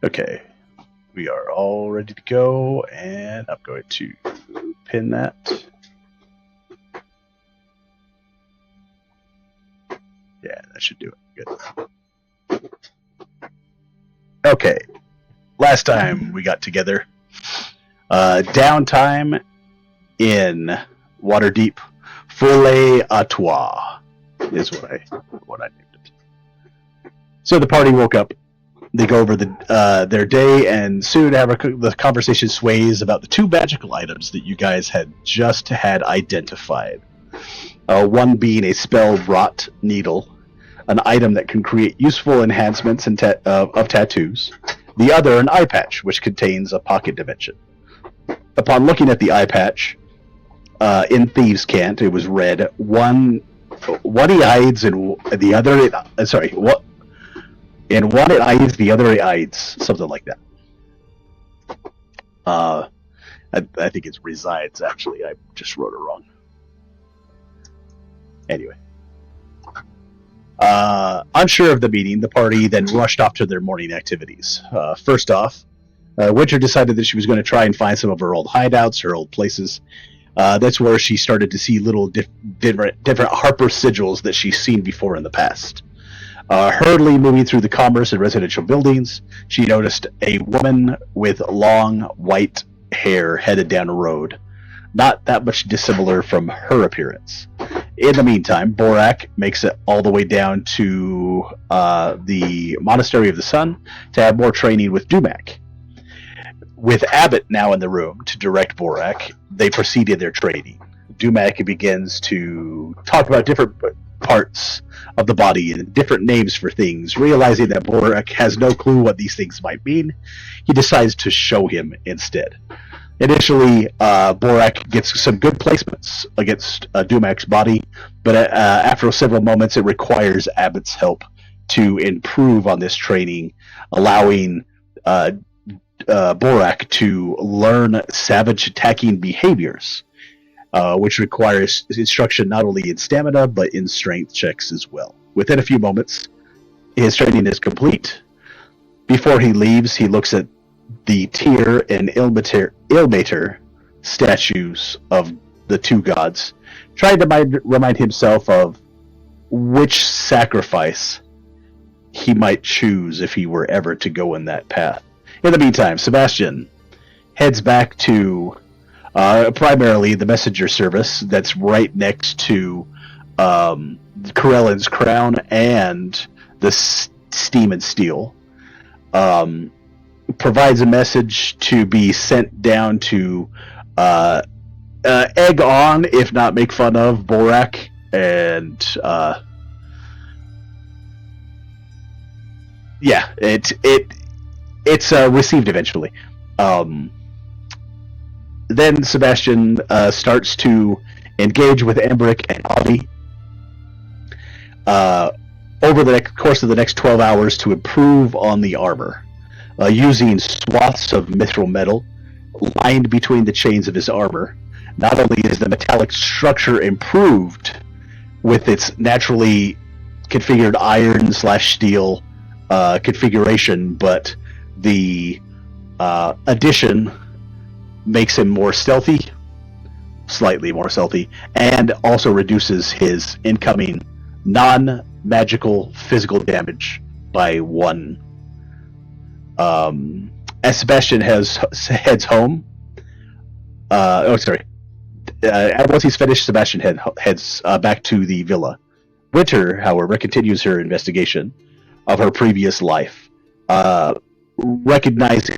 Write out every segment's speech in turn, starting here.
Okay, we are all ready to go, and I'm going to pin that. Yeah, that should do it. Good. Okay, last time we got together, downtime in Waterdeep, Foule à Trois is what I named it. So the party woke up. They go over their day, and soon the conversation sways about the two magical items that you guys had just had identified. One being a spell-wrought needle, an item that can create useful enhancements of tattoos. The other, an eye patch, which contains a pocket dimension. Upon looking at the eye patch, in Thieves' Cant, it was read, one he hides, and the other... In one it hides, the other it hides. Something like that. I think it's resides, actually. I just wrote it wrong. Anyway. Unsure of the meeting, the party then rushed off to their morning activities. First off, Winter decided that she was going to try and find some of her old hideouts, her old places. That's where she started to see little different Harper sigils that she's seen before in the past. Hurriedly moving through the commerce and residential buildings, she noticed a woman with long white hair headed down a road, not that much dissimilar from her appearance. In the meantime, Borak makes it all the way down to the Monastery of the Sun to have more training with Dumak. With Abbott now in the room to direct Borak, they proceeded their training. Dumak begins to talk about different parts of the body and different names for things. Realizing that Borak has no clue what these things might mean, he decides to show him instead. Initially, Borak gets some good placements against Dumak's body, but after several moments, it requires Abbott's help to improve on this training, allowing Borak to learn savage attacking behaviors, which requires instruction not only in stamina, but in strength checks as well. Within a few moments, his training is complete. Before he leaves, he looks at the Tyr and Ilmater statues of the two gods, trying to remind himself of which sacrifice he might choose if he were ever to go in that path. In the meantime, Sebastian heads back to primarily the messenger service that's right next to Corellin's Crown and the Steam and Steel. Provides a message to be sent down to egg on, if not make fun of, Borak, and it's received eventually. Then Sebastian starts to engage with Embrick and Avi over the course of the next 12 hours to improve on the armor, using swaths of mithril metal lined between the chains of his armor. Not only is the metallic structure improved with its naturally configured iron/steel configuration, but the addition makes him more stealthy, slightly more stealthy, and also reduces his incoming non-magical physical damage by 1. As Sebastian heads home, once he's finished, Sebastian heads back to the villa. Winter, however, continues her investigation of her previous life, recognizing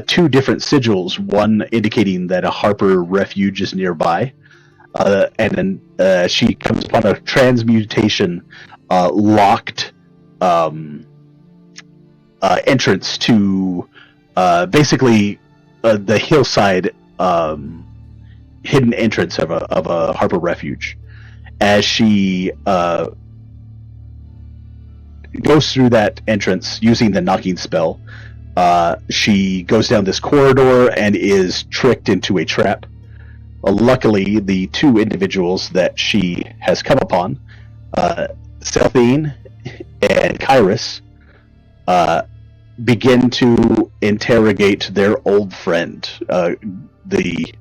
2 different sigils, one indicating that a Harper refuge is nearby, and then she comes upon a transmutation locked entrance to basically the hillside hidden entrance of a Harper refuge. As she goes through that entrance using the knocking spell, she goes down this corridor and is tricked into a trap. Luckily, the 2 individuals that she has come upon, Selthine and Kyrus, begin to interrogate their old friend, the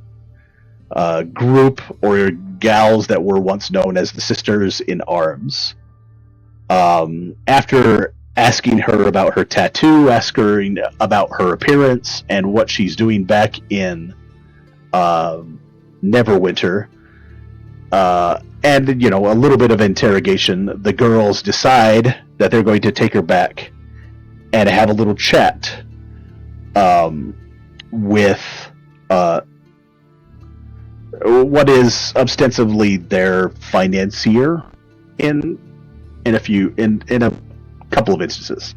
group or gals that were once known as the Sisters in Arms. After asking her about her tattoo, asking about her appearance and what she's doing back in Neverwinter, and a little bit of interrogation, the girls decide that they're going to take her back and have a little chat with what is ostensibly their financier in a couple of instances.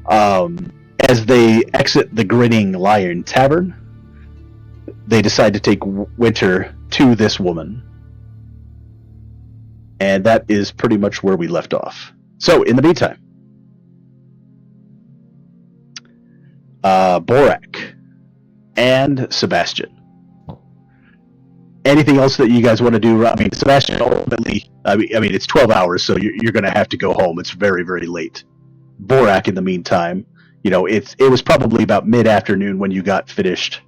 As they exit the Grinning Lion Tavern, they decide to take Winter to this woman. And that is pretty much where we left off. So, in the meantime, Borak and Sebastian. Anything else that you guys want to do? I mean, Sebastian, ultimately, I mean, it's 12 hours, so you're going to have to go home. It's very, very late. Borak, in the meantime, it was probably about mid-afternoon when you got finished,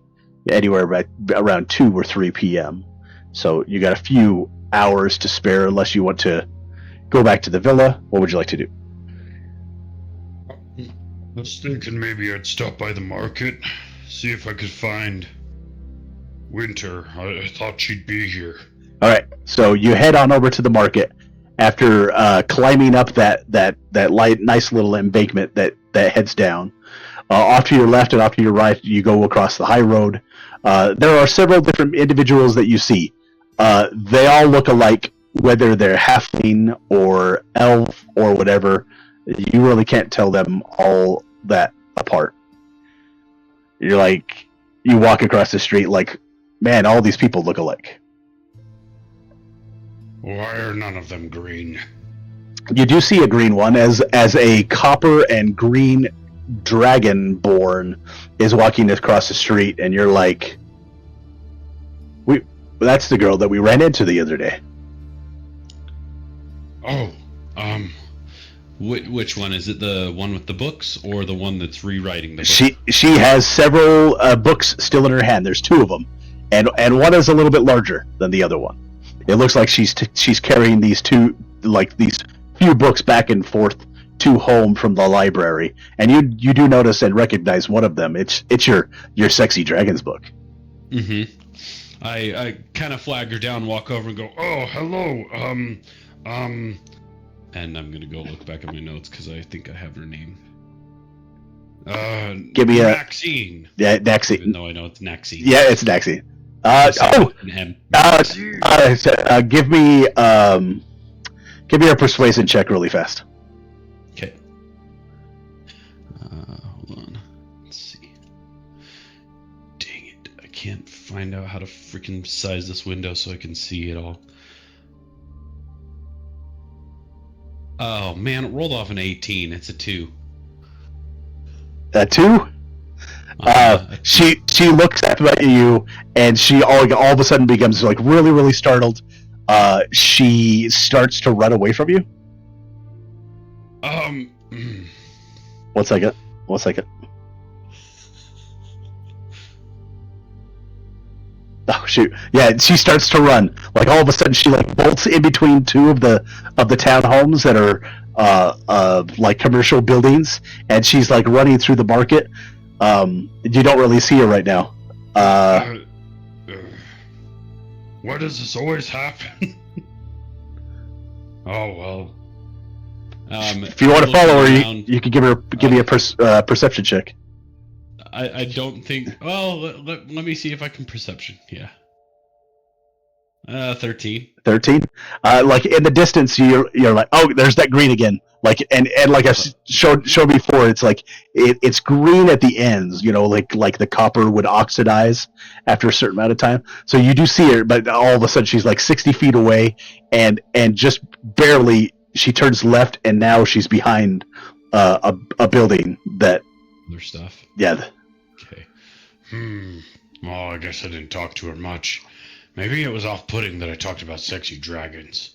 anywhere right around 2 or 3 p.m. So you got a few hours to spare unless you want to go back to the villa. What would you like to do? I was thinking maybe I'd stop by the market, see if I could find Winter. I thought she'd be here. All right, so you head on over to the market after climbing up that nice little embankment that heads down. Off to your left and off to your right, you go across the high road. There are several different individuals that you see. They all look alike, whether they're halfling or elf or whatever. You really can't tell them all that apart. You walk across the street like, man, all these people look alike. Why are none of them green? You do see a green one as a copper and green dragonborn is walking across the street, and you're like, that's the girl that we ran into the other day. Oh, which one? Is it the one with the books or the one that's rewriting the book? She has several books still in her hand. There's 2 of them, and one is a little bit larger than the other one. It looks like she's carrying these few books back and forth to home from the library, and you do notice and recognize one of them. It's your sexy dragons book. Mm-hmm. I kind of flag her down, walk over and go, oh, hello, and I'm gonna go look back at my notes because I think I have her name. Give me Maxine. Yeah, Naxine. Even though I know it's Naxine. Yeah, it's Naxine. Give me a persuasion check really fast. Okay. Hold on. Let's see. Dang it! I can't find out how to freaking size this window so I can see it all. Oh man, it rolled off an 18. It's a 2. A 2? She looks at you, and she all of a sudden becomes like really, really startled. She starts to run away from you. 1 second. 1 second. Oh shoot! Yeah, she starts to run. Like all of a sudden, she bolts in between 2 of the townhomes that are like commercial buildings, and she's running through the market. You don't really see her right now. Why does this always happen? Oh well. If you want to follow her, you can give me a perception check. I don't think. Well, let me see if I can perception. Yeah. 13. 13. In the distance, you're like, oh, there's that green again. And like I showed before, it's it's green at the ends. Like the copper would oxidize after a certain amount of time. So you do see her, but all of a sudden she's 60 feet away, and just barely she turns left, and now she's behind a building that. Other stuff. Yeah. Okay. Well, I guess I didn't talk to her much. Maybe it was off-putting that I talked about sexy dragons.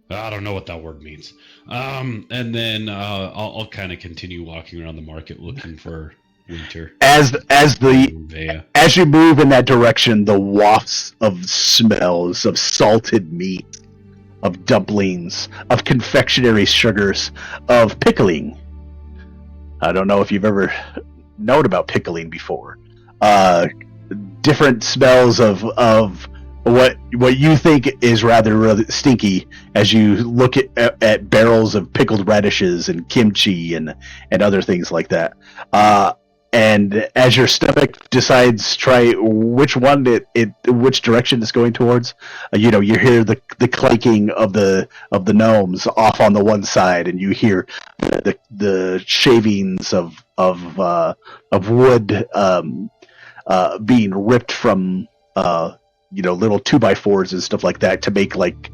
I don't know what that word means. And then I'll kind of continue walking around the market looking for Winter. As Vea. as you move in that direction, the wafts of smells of salted meat, of dumplings, of confectionery sugars, of pickling. I don't know if you've ever known about pickling before. Different smells of what you think is rather stinky as you look at barrels of pickled radishes and kimchi and other things like that. And as your stomach decides try which one which direction it's going towards, you hear the clanking of the gnomes off on the one side, and you hear the shavings of wood being ripped from little 2x4s and stuff like that to make like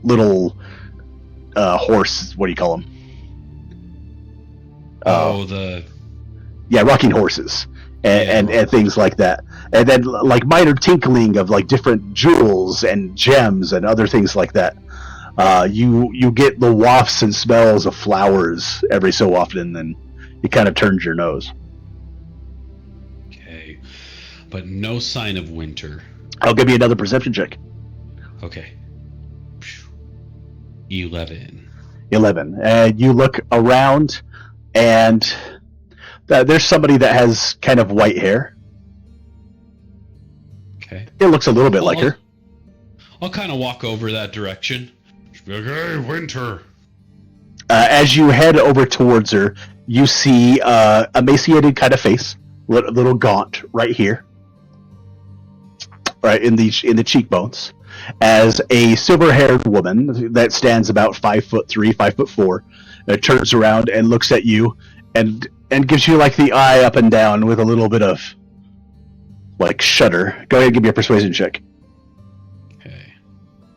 little horse. What do you call them? Rocking horses and things like that, and then like minor tinkling of like different jewels and gems and other things like that. You get the wafts and smells of flowers every so often, and it kind of turns your nose. Okay, but no sign of Winter. I'll give you another perception check. Okay. 11. And you look around, and there's somebody that has kind of white hair. Okay. It looks a little bit like her. I'll kind of walk over that direction. Hey, Winter. As you head over towards her, you see a emaciated kind of face, little gaunt right here, right in the cheekbones, as a silver-haired woman that stands about 5'3", 5'4", turns around and looks at you, and gives you like the eye up and down with a little bit of like shudder. Go ahead and give me a persuasion check. Okay.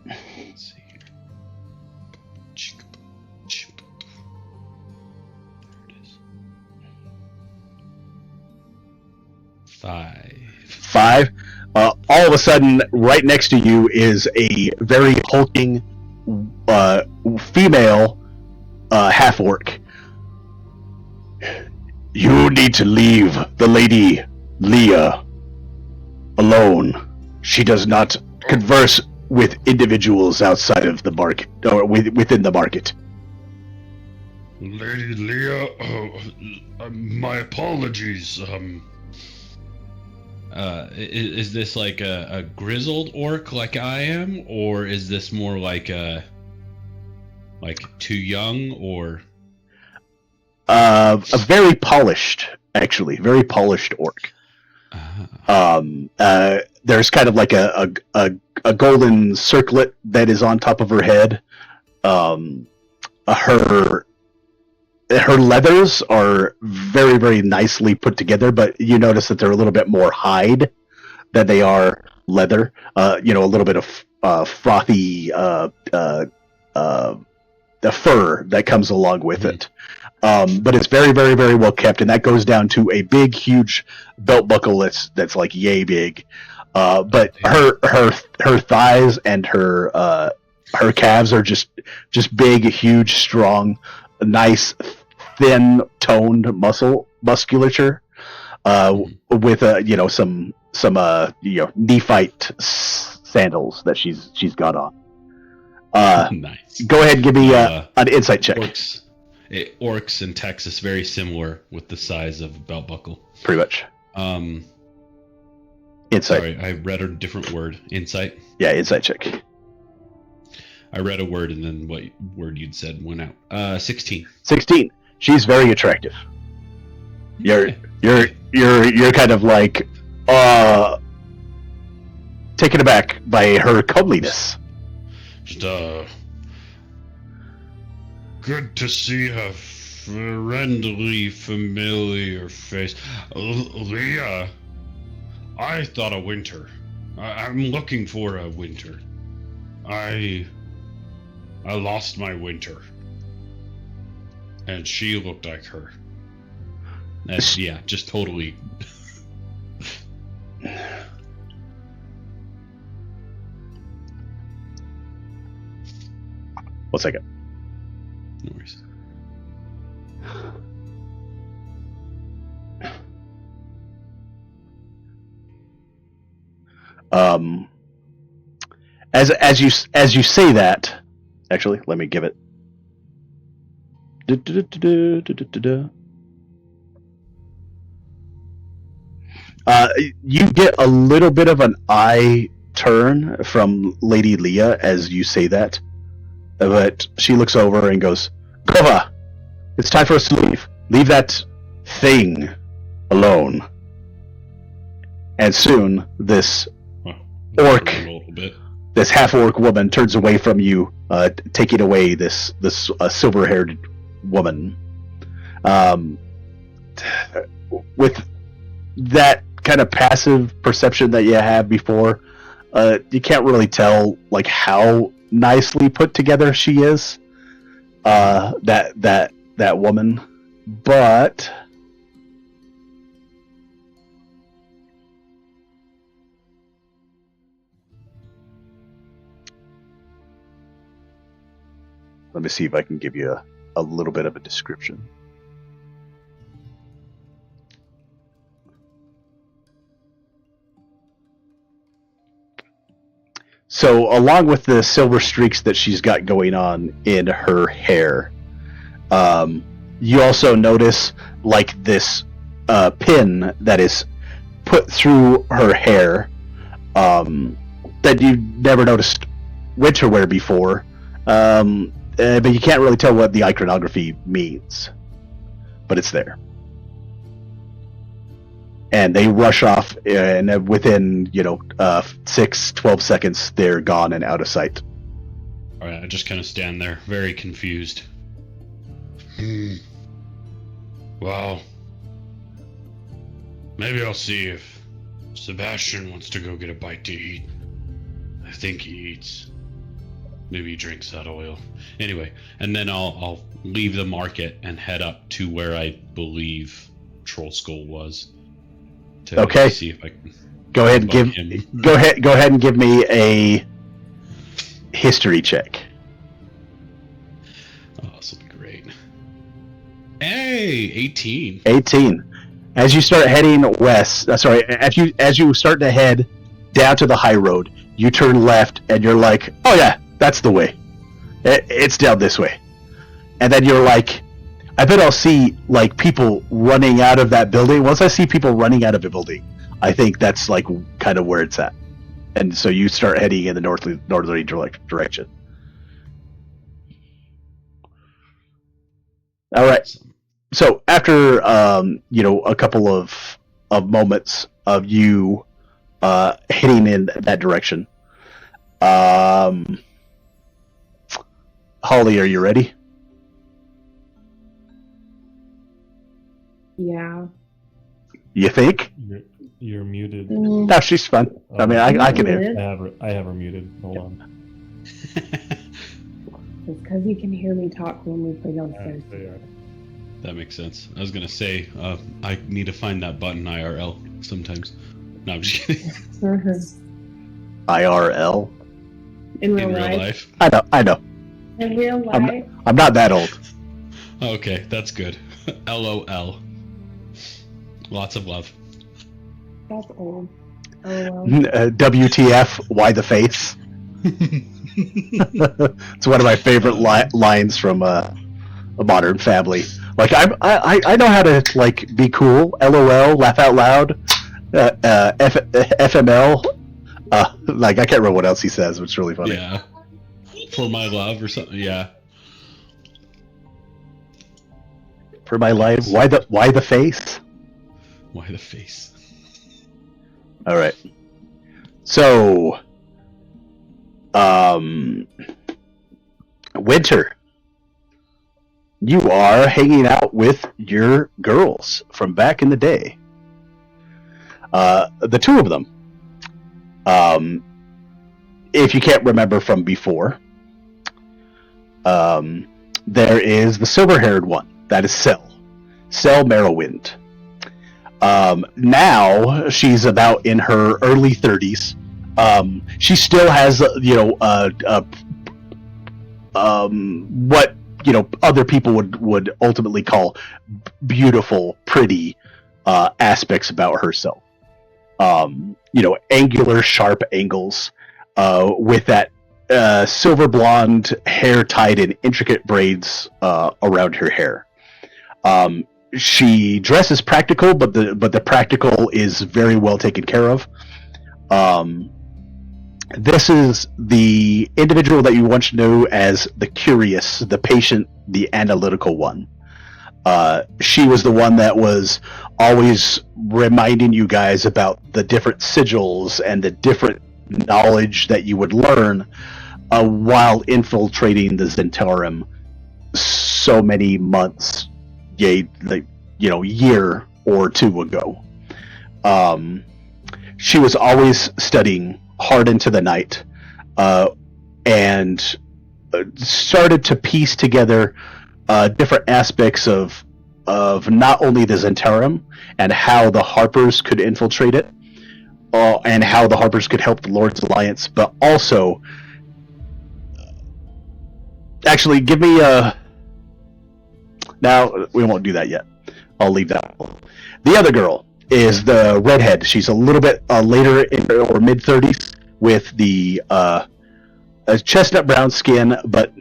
Let's see here. There it is. 5. 5. All of a sudden, right next to you is a very hulking female half-orc. You need to leave the lady Leah alone. She does not converse with individuals outside of the market, or within the market. Lady Leah, my apologies. Is this like a grizzled orc like I am, or is this more like too young, or a very polished orc. There's kind of like a golden circlet that is on top of her head. Her leathers are very, very nicely put together, but you notice that they're a little bit more hide than they are leather. A little bit of frothy the fur that comes along with it. But it's very, very, very well kept, and that goes down to a big, huge belt buckle that's like yay big. But her thighs and her calves are just big, huge, strong, nice, thin toned musculature, with some Nephite sandals that she's got on. Nice. Go ahead and give me an insight check. Orcs in Texas very similar with the size of a belt buckle. Pretty much. Insight. Sorry, I read a different word. Insight. Yeah, insight check. I read a word and then what word you'd said went out. 16. 16. She's very attractive. You're kind of like taken aback by her comeliness. Just good to see a friendly, familiar face. Leah, I thought a Winter. I'm looking for a Winter. I lost my Winter. And she looked like her. And yeah, just totally. 1 second. No worries. As you say that, actually, let me give it. You get a little bit of an eye turn from Lady Leah as you say that, but she looks over and goes, "Kova, it's time for us to leave. Leave that thing alone." And soon, this orc, A little bit. this half-orc woman turns away from you, taking away this silver-haired woman. With that kind of passive perception that you had before, you can't really tell like how nicely put together she is. That woman, but. Let me see if I can give you a little bit of a description. So, along with the silver streaks that she's got going on in her hair, you also notice like this pin that is put through her hair that you never noticed Winter wear before. But you can't really tell what the iconography means. But it's there. And they rush off, and within, 12 seconds, they're gone and out of sight. Alright, I just kind of stand there, very confused. Well, maybe I'll see if Sebastian wants to go get a bite to eat. I think he eats. Maybe he drinks that oil. Anyway, and then I'll leave the market and head up to where I believe Troll Skull was. To see if I can go ahead and give me a history check. Oh, this will be great. Hey, 18. 18. As you start heading west, as you start to head down to the high road, you turn left and you're like, oh yeah, that's the way. It's down this way. And then you're like, I bet I'll see like people running out of that building. Once I see people running out of a building, I think that's like kind of where it's at. And so you start heading in the northerly direction. All right. So after a couple of moments of you hitting in that direction, Holly, are you ready? Yeah. You think? You're muted. No, she's fun. I mean, I can hear. I have her muted. Hold on. It's because you can hear me talk when we play downstairs. That makes sense. I was gonna say, I need to find that button IRL sometimes. No, I'm just kidding. IRL? In real life? I know. In real life? I'm not that old. Okay, that's good. LOL. Lots of love. That's old. Oh, well. WTF? Why the face? It's one of my favorite lines from a Modern Family. Like I know how to like be cool. LOL, laugh out loud. FML. Like I can't remember what else he says, which is really funny. Yeah. For my love or something. Yeah. For my life. Why the face? Why the face? All right. So, Winter, you are hanging out with your girls from back in the day. The two of them. If you can't remember from before, there is the silver-haired one. That is Sel Merrowwind. Now she's about in her early 30s. She still has, what other people would ultimately call beautiful, pretty aspects about herself. Angular, sharp angles, with that silver blonde hair tied in intricate braids around her hair. She dresses practical, but the practical is very well taken care of. This is the individual that you once knew as the curious, the patient, the analytical one. She was the one that was always reminding you guys about the different sigils and the different knowledge that you would learn while infiltrating the Zhentarim so many months, year or two ago. She was always studying hard into the night, and started to piece together different aspects of not only the Zhentarim and how the Harpers could infiltrate it, and how the Harpers could help the Lord's Alliance, but also, actually, give me now we won't do that yet. I'll leave that. The other girl is the redhead. She's a little bit later in her or mid-30s with the chestnut brown skin, but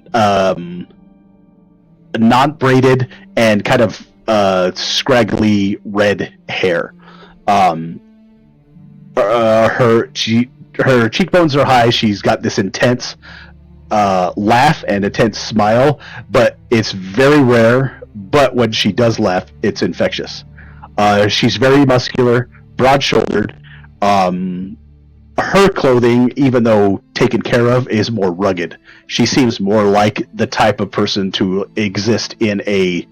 non-braided and kind of scraggly red hair. Her cheekbones are high. She's got this intense laugh and intense smile, but it's very rare. But when she does laugh, it's infectious. She's very muscular, broad-shouldered. Her clothing, even though taken care of, is more rugged. She seems more like the type of person to exist in a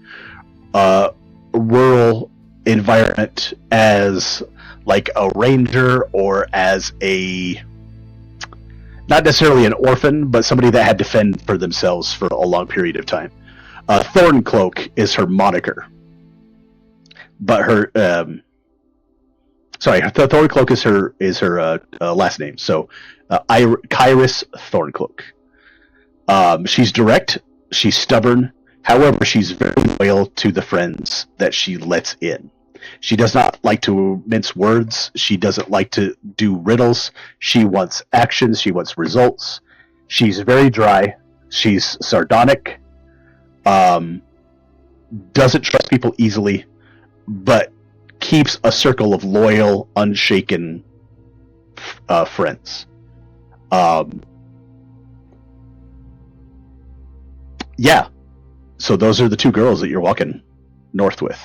rural environment as like a ranger, or as not necessarily an orphan, but somebody that had to fend for themselves for a long period of time. Thorncloak is her moniker, but her Thorncloak is her last name. So, Kyrus Thorncloak. She's direct. She's stubborn. However, she's very loyal to the friends that she lets in. She does not like to mince words. She doesn't like to do riddles. She wants actions. She wants results. She's very dry. She's sardonic. Doesn't trust people easily, but keeps a circle of loyal, unshaken friends. Yeah. So those are the two girls that you're walking north with.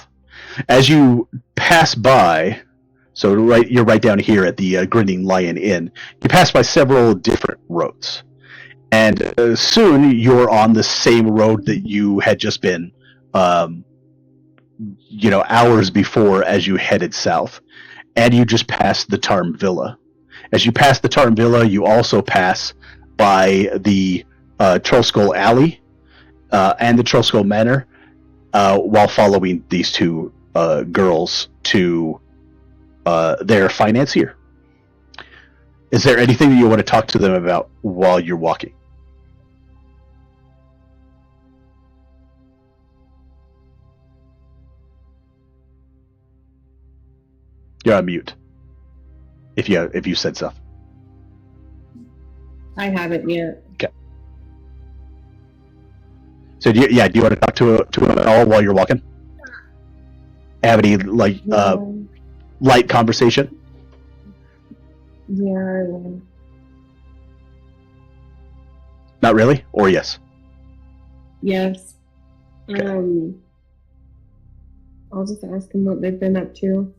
As you pass by, you're right down here at the Grinning Lion Inn. You pass by several different roads, and soon you're on the same road that you had just been, hours before as you headed south, and you just passed the Tarm Villa. As you pass the Tarm Villa, you also pass by the Trollskull Alley and the Trollskull Manor, while following these two girls to their financier. Is there anything that you want to talk to them about while you're walking? You're on mute. If you said stuff. I haven't yet. Okay. So do you want to talk to him at all while you're walking? Have any light conversation? Yeah, I will. Not really, or yes? Yes. Okay. I'll just ask them what they've been up to.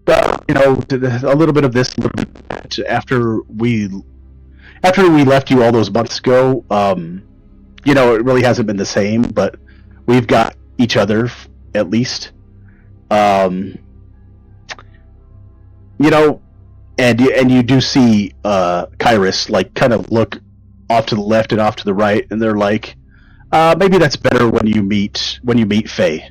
A little bit of this, a little bit of that. After we left you all those months ago, it really hasn't been the same, but we've got each other, at least. And you do see Kyrus kind of look off to the left and off to the right, and they're like, maybe that's better when you meet Faye.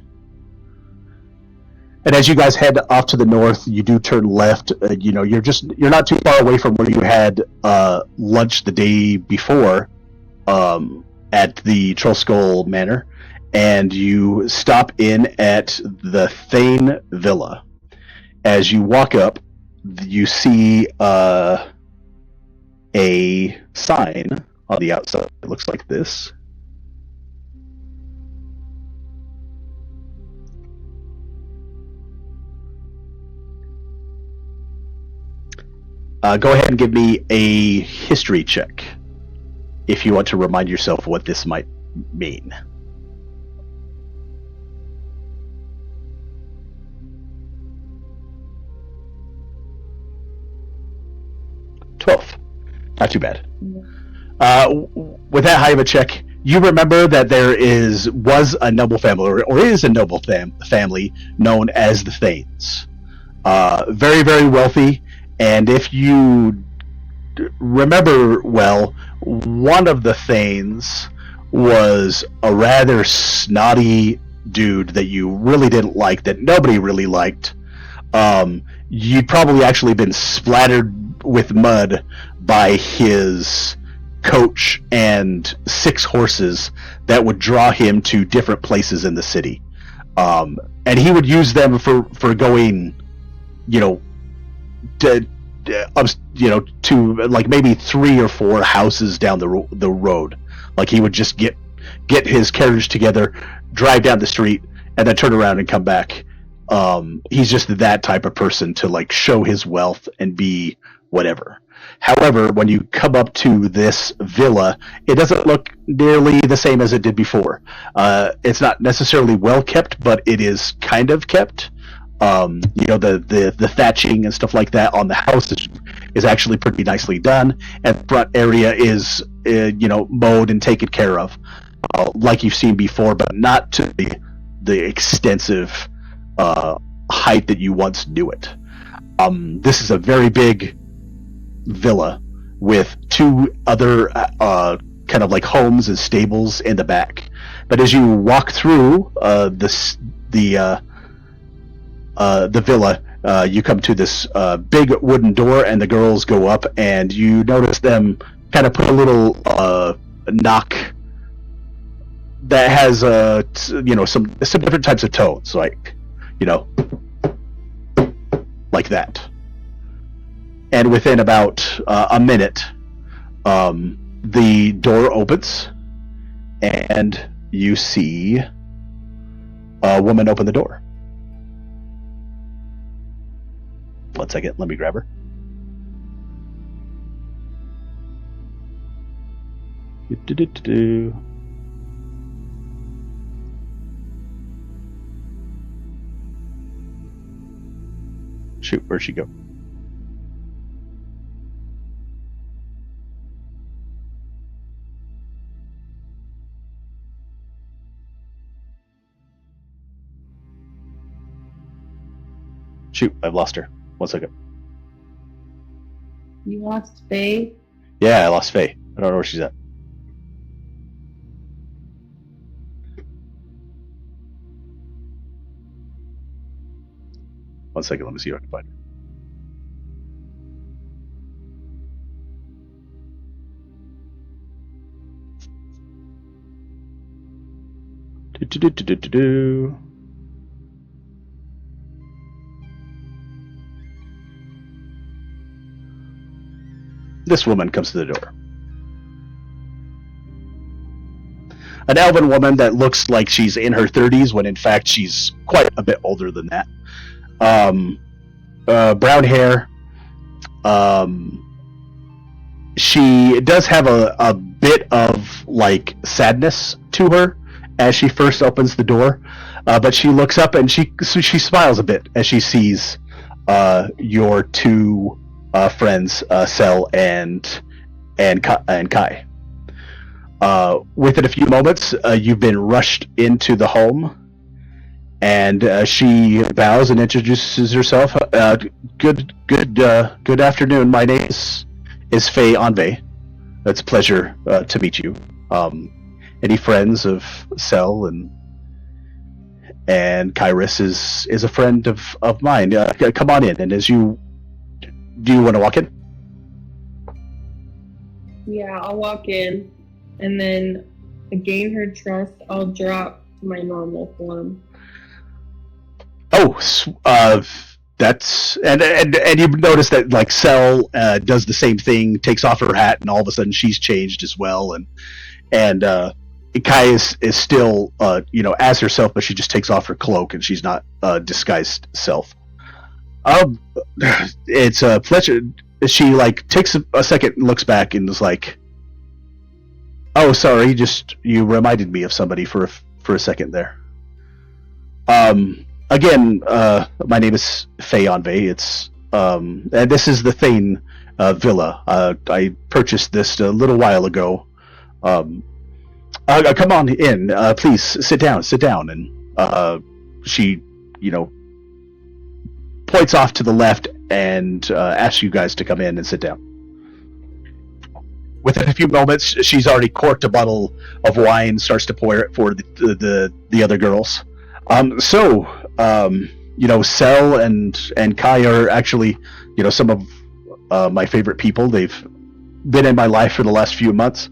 And as you guys head off to the north, you do turn left. You're not too far away from where you had lunch the day before, at the Troll Skull Manor, and you stop in at the Thane Villa. As you walk up, you see a sign on the outside. It looks like this. Go ahead and give me a history check if you want to remind yourself what this might mean. Not too bad. With that high of a check, you remember that there was a noble family, or is a noble family known as the Thanes. Very, very wealthy, and if you remember well, one of the Thanes was a rather snotty dude that you really didn't like, that nobody really liked. You'd probably actually been splattered with mud by his coach and 6 horses that would draw him to different places in the city, and he would use them for going, to like maybe 3 or 4 houses down the road. Like, he would just get his carriage together, drive down the street, and then turn around and come back. He's just that type of person to like show his wealth and be whatever. However, when you come up to this villa, it doesn't look nearly the same as it did before. It's not necessarily well kept, but it is kind of kept. The thatching and stuff like that on the house is actually pretty nicely done, and the front area is mowed and taken care of, like you've seen before, but not to the extensive height that you once knew it. This is a very big villa with 2 other kind of like homes and stables in the back. But as you walk through the villa, you come to this big wooden door, and the girls go up, and you notice them kind of put a little knock that has some different types of tones, like like that. And within about a minute, the door opens, and you see a woman open the door. 1 second, let me grab her. Shoot, where'd she go? Shoot, I've lost her. 1 second. You lost Faye? Yeah, I lost Faye. I don't know where she's at. One second, let me see if I can find her. This woman comes to the door. An elven woman that looks like she's in her 30s, when in fact she's quite a bit older than that. Brown hair. She does have a bit of like sadness to her as she first opens the door, but she looks up and she smiles a bit as she sees your 2 friends, Sel and Kai. Within a few moments, you've been rushed into the home, and she bows and introduces herself. Good afternoon. My name is Faye Anve. It's a pleasure to meet you. Any friends of Sel and Kairos is a friend of mine. Come on in. And do you want to walk in? Yeah, I'll walk in, and then to gain her trust, I'll drop to my normal form. Oh, that's and you notice that like Cell does the same thing, takes off her hat, and all of a sudden she's changed as well, and Kai is still as herself, but she just takes off her cloak and she's not disguised self. It's a pleasure. She like takes a second and looks back and is like, "Oh, sorry, just you reminded me of somebody for a second there." Again, my name is Feyonve. It's and this is the Thane villa. I purchased this a little while ago. Come on in, please sit down. And she, points off to the left and asks you guys to come in and sit down. Within a few moments, she's already corked a bottle of wine, starts to pour it for the other girls. Cell and Kai are actually, some of my favorite people. They've been in my life for the last few months,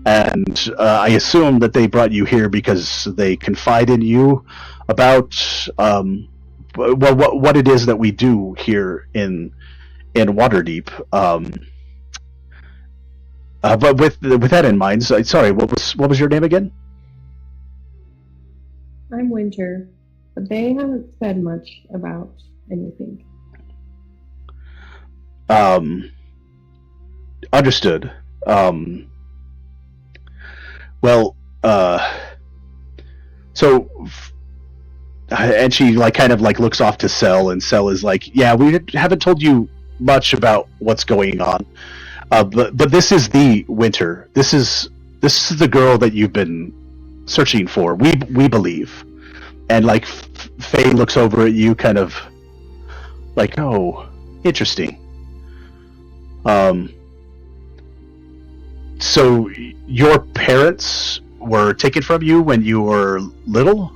and I assume that they brought you here because they confide in you about what it is that we do here in Waterdeep. But with that in mind, sorry, what was your name again? I'm Winter, but they haven't said much about anything. Understood. And she kind of looks off to Cell, and Cell is like, "Yeah, we haven't told you much about what's going on, but this is the Winter. This is the girl that you've been searching for. We believe." And Faye looks over at you, kind of like, "Oh, interesting." So your parents were taken from you when you were little?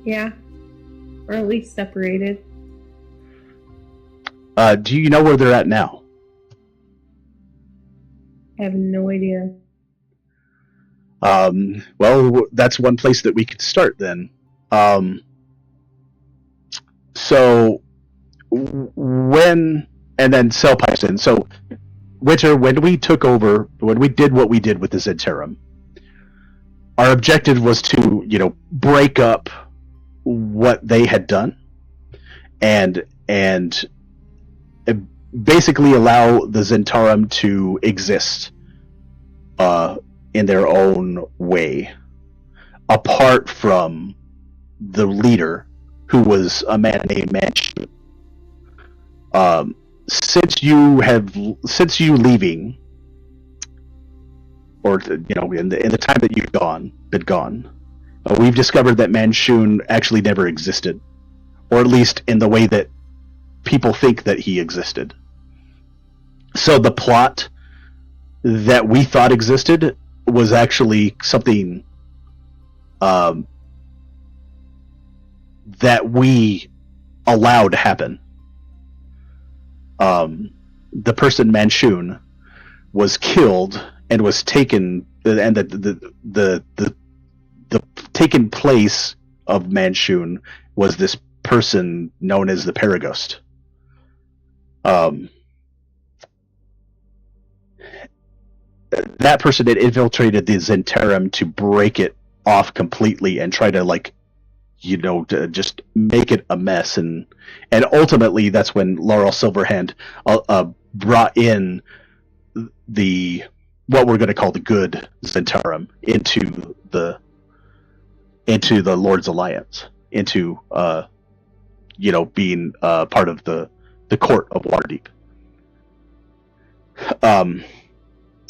Yeah, or at least separated. Do you know where they're at now? I have no idea. Well, that's one place that we could start then. And then Cell pipes in. So, Winter, when we took over, when we did what we did with the Zhentarim, our objective was to, break up what they had done, and basically allow the Zhentarim to exist in their own way, apart from the leader, who was a man named Manchu. Since you leaving, or in the time that you've been gone, we've discovered that Manchun actually never existed, or at least in the way that people think that he existed. So the plot that we thought existed was actually something that we allowed to happen. The person Manchun was killed and was taken, and the taken place of Manchun was this person known as the Paraghost. That person had infiltrated the Zhentarim to break it off completely and try to to just make it a mess, and ultimately that's when Laurel Silverhand brought in what we're going to call the good Zhentarim into the Lord's Alliance, into being part of the court of Waterdeep.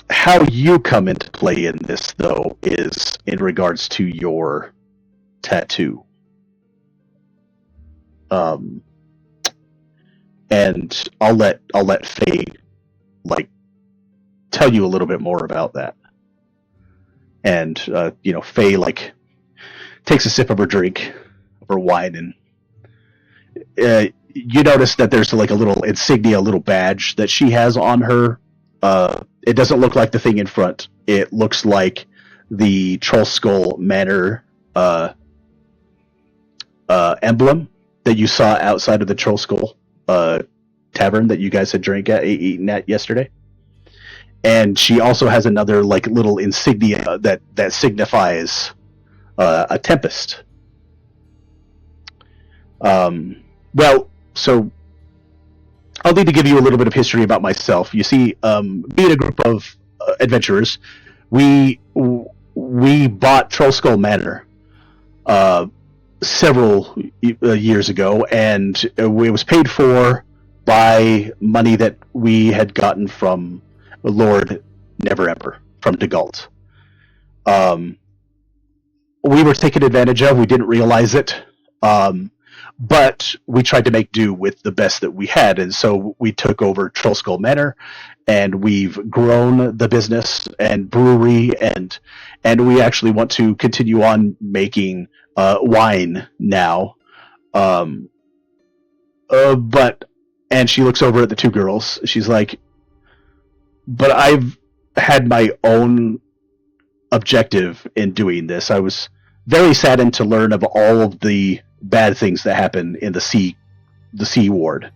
How you come into play in this, though, is in regards to your tattoo. And I'll let Faye tell you a little bit more about that. And Faye takes a sip of her drink, of her wine, and you notice that there's like a little insignia, a little badge that she has on her. It doesn't look like the thing in front. It looks like the Troll Skull Manor emblem that you saw outside of the Troll Skull tavern that you guys had eaten at yesterday. And she also has another like little insignia that signifies a tempest. Well, so I'll need to give you a little bit of history about myself. You see, being a group of adventurers, we bought Troll Skull Manor several years ago, and it was paid for by money that we had gotten from Lord Neverember, from Dagalt. We were taken advantage of. We didn't realize it. But we tried to make do with the best that we had, and so we took over Troll Skull Manor, and we've grown the business and brewery, and we actually want to continue on making wine now. And she looks over at the two girls. She's like, "But I've had my own objective in doing this. I was very saddened to learn of all of the bad things that happen in the sea ward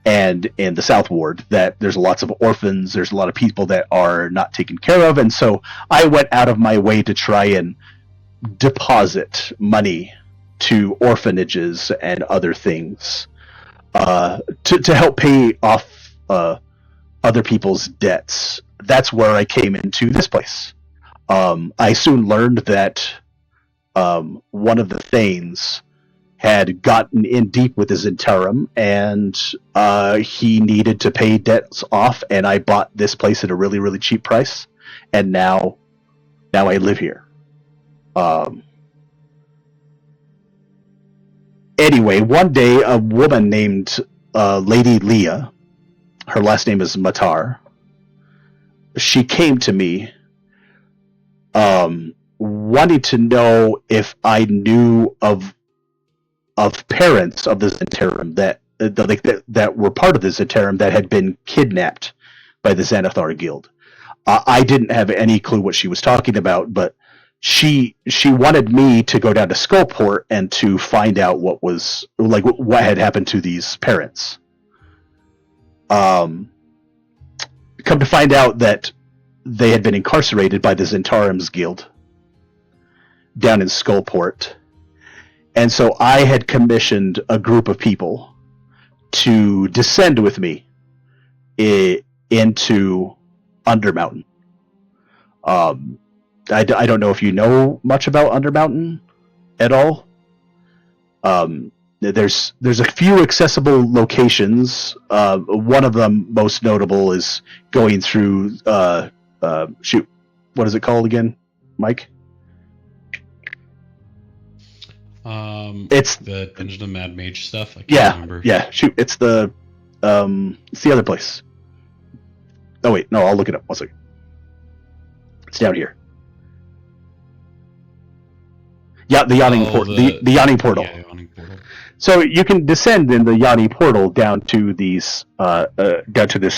and in the south ward, that there's lots of orphans, there's a lot of people that are not taken care of, and so I went out of my way to try and deposit money to orphanages and other things to help pay off other people's debts. That's where I came into this place. I soon learned that one of the Thanes had gotten in deep with his Zhentarim, and he needed to pay debts off, and I bought this place at a really, really cheap price, and now I live here. Anyway, one day a woman named Lady Leah, her last name is Matar, she came to me wanting to know if I knew of parents of the Zhentarim that were part of the Zhentarim that had been kidnapped by the Xanathar Guild. I didn't have any clue what she was talking about, but she wanted me to go down to Skullport and to find out what had happened to these parents. Come to find out that they had been incarcerated by the Zhentarim's Guild down in Skullport. And so I had commissioned a group of people to descend with me into Undermountain. I don't know if you know much about Undermountain at all. There's a few accessible locations. One of them, most notable, is going through what is it called again, Mike? It's the Dungeon of Mad Mage stuff. I can't remember. Yeah. Shoot, it's the other place. Oh wait, no, I'll look it up. 1 second. It's down here. Yeah, the yawning portal. The yawning portal. Yeah, yawning portal. So you can descend in the yawning portal down to this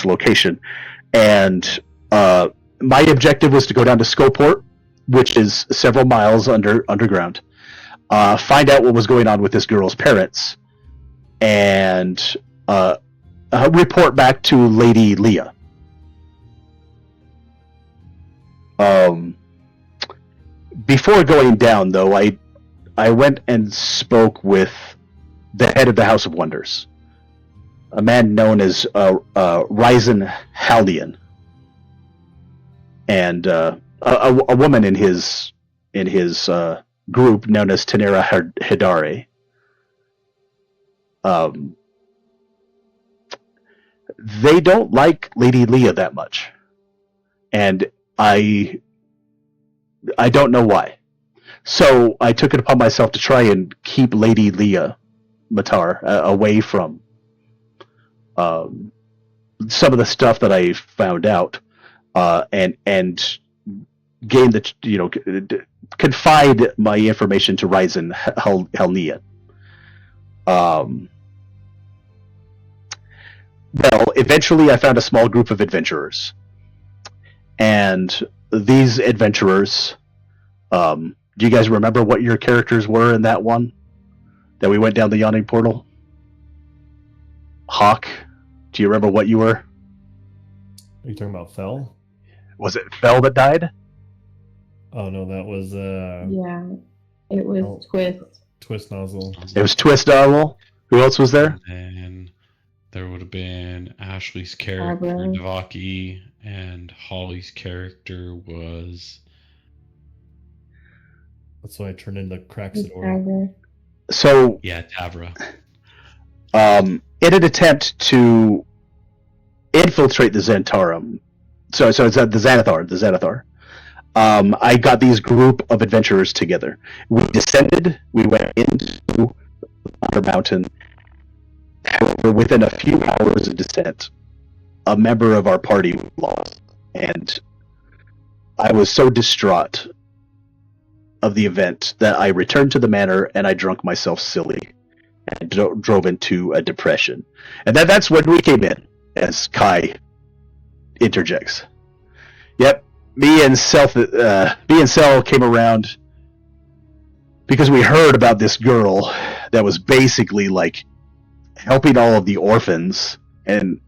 location, and my objective was to go down to Skullport, which is several miles underground. Find out what was going on with this girl's parents, and report back to Lady Leah. Before going down, though, I went and spoke with the head of the House of Wonders, a man known as Ryzen Haldian, and a woman in his group known as Tanera Hidare. They don't like Lady Leah that much, and I don't know why. So I took it upon myself to try and keep Lady Leah Matar away from some of the stuff that I found out, and gain confide my information to Ryzen Helnian. Well, eventually I found a small group of adventurers. And these adventurers, do you guys remember what your characters were in that one? That we went down the yawning portal? Hawk, do you remember what you were? Are you talking about Fell? Was it Fell that died? Oh no, that was Yeah, it was Oh. Twist. Twist Nozzle. It was Twist Owl. Who else was there? And there would have been Ashley's character, Barbara. Devaki, and Holly's character was. That's why I turned into It's Craxidor. Barbara. So, Yeah, Tavra. in an attempt to infiltrate the Zhentarim, so it's the Xanathar. I got these group of adventurers together. We descended. We went into Thunder Mountain. However, within a few hours of descent, a member of our party was lost, and I was so distraught of the event that I returned to the manor and I drunk myself silly and drove into a depression. And that's when we came in, as Kai interjects. Yep, me and Cell came around because we heard about this girl that was basically like helping all of the orphans, and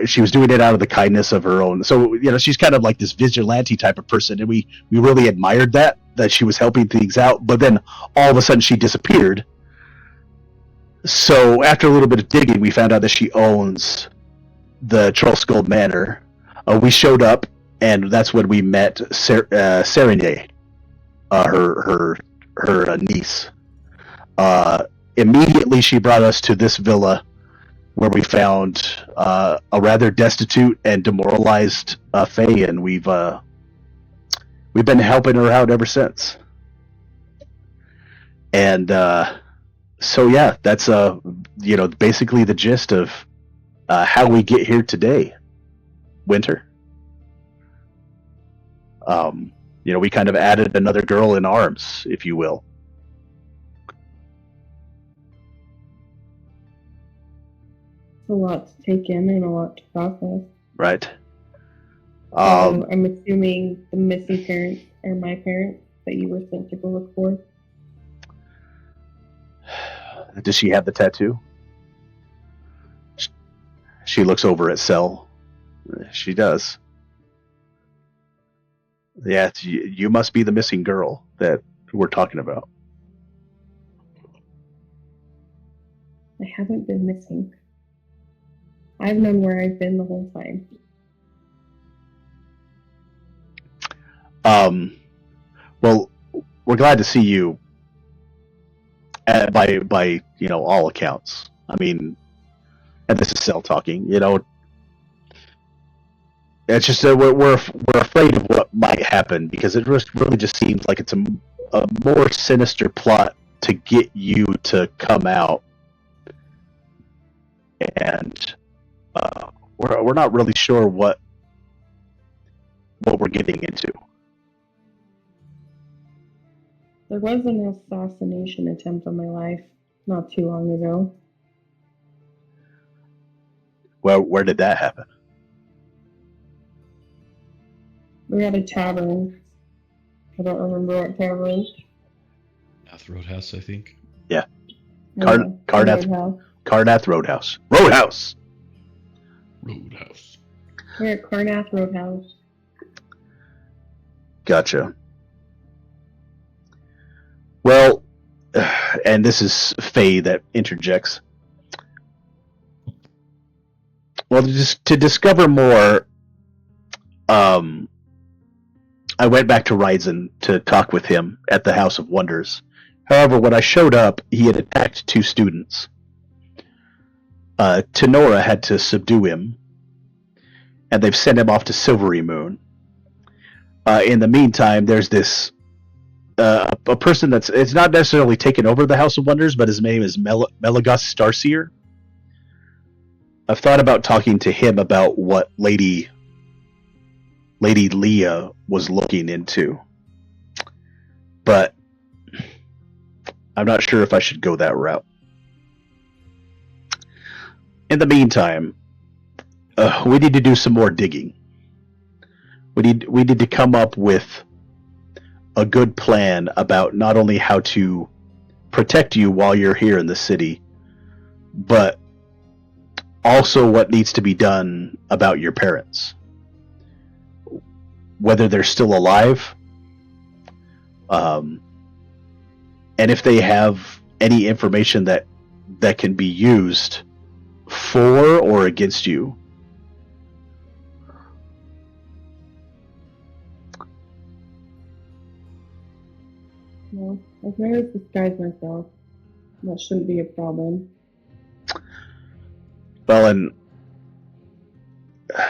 she was doing it out of the kindness of her own. So, you know, she's kind of like this vigilante type of person, and we really admired that she was helping things out. But then all of a sudden she disappeared. So after a little bit of digging, we found out that she owns the Trollskull Manor. We showed up, and that's when we met Serene, her niece. Immediately she brought us to this villa where we found a rather destitute and demoralized Faye, and we've been helping her out ever since. And so yeah, that's basically the gist of how we get here today, Winter. We kind of added another girl in arms, if you will. It's a lot to take in and a lot to process. Right. So I'm assuming the missing parents are my parents that you were sent to go look for. Does she have the tattoo? She looks over at Cell. She does. Yeah, you must be the missing girl that we're talking about. I haven't been missing. I've known where I've been the whole time. Well, we're glad to see you. By all accounts. I mean, and this is Cell talking. It's just that we're afraid of what might happen, because it really just seems like it's a more sinister plot to get you to come out, and we're not really sure what we're getting into. There was an assassination attempt on my life not too long ago. Well, where did that happen? We had a tavern. I don't remember what tavern. Nath Roadhouse, I think. Carnath Roadhouse. Roadhouse! Roadhouse. We're at Carnath Roadhouse. Gotcha. Well, and this is Faye that interjects. Well, just to discover more, I went back to Ryzen to talk with him at the House of Wonders. However, when I showed up, he had attacked 2 students. Tenora had to subdue him, and they've sent him off to Silvery Moon. In the meantime, there's this a person it's not necessarily taken over the House of Wonders, but his name is Melagos Starseer. I've thought about talking to him about what Lady Leah was looking into. but I'm not sure if I should go that route. In the meantime, we need to do some more digging. We need to come up with a good plan about not only how to protect you while you're here in the city, but also what needs to be done about your parents. Whether they're still alive, and if they have any information that can be used for or against you. Well, I can always disguise myself. That shouldn't be a problem. Well, and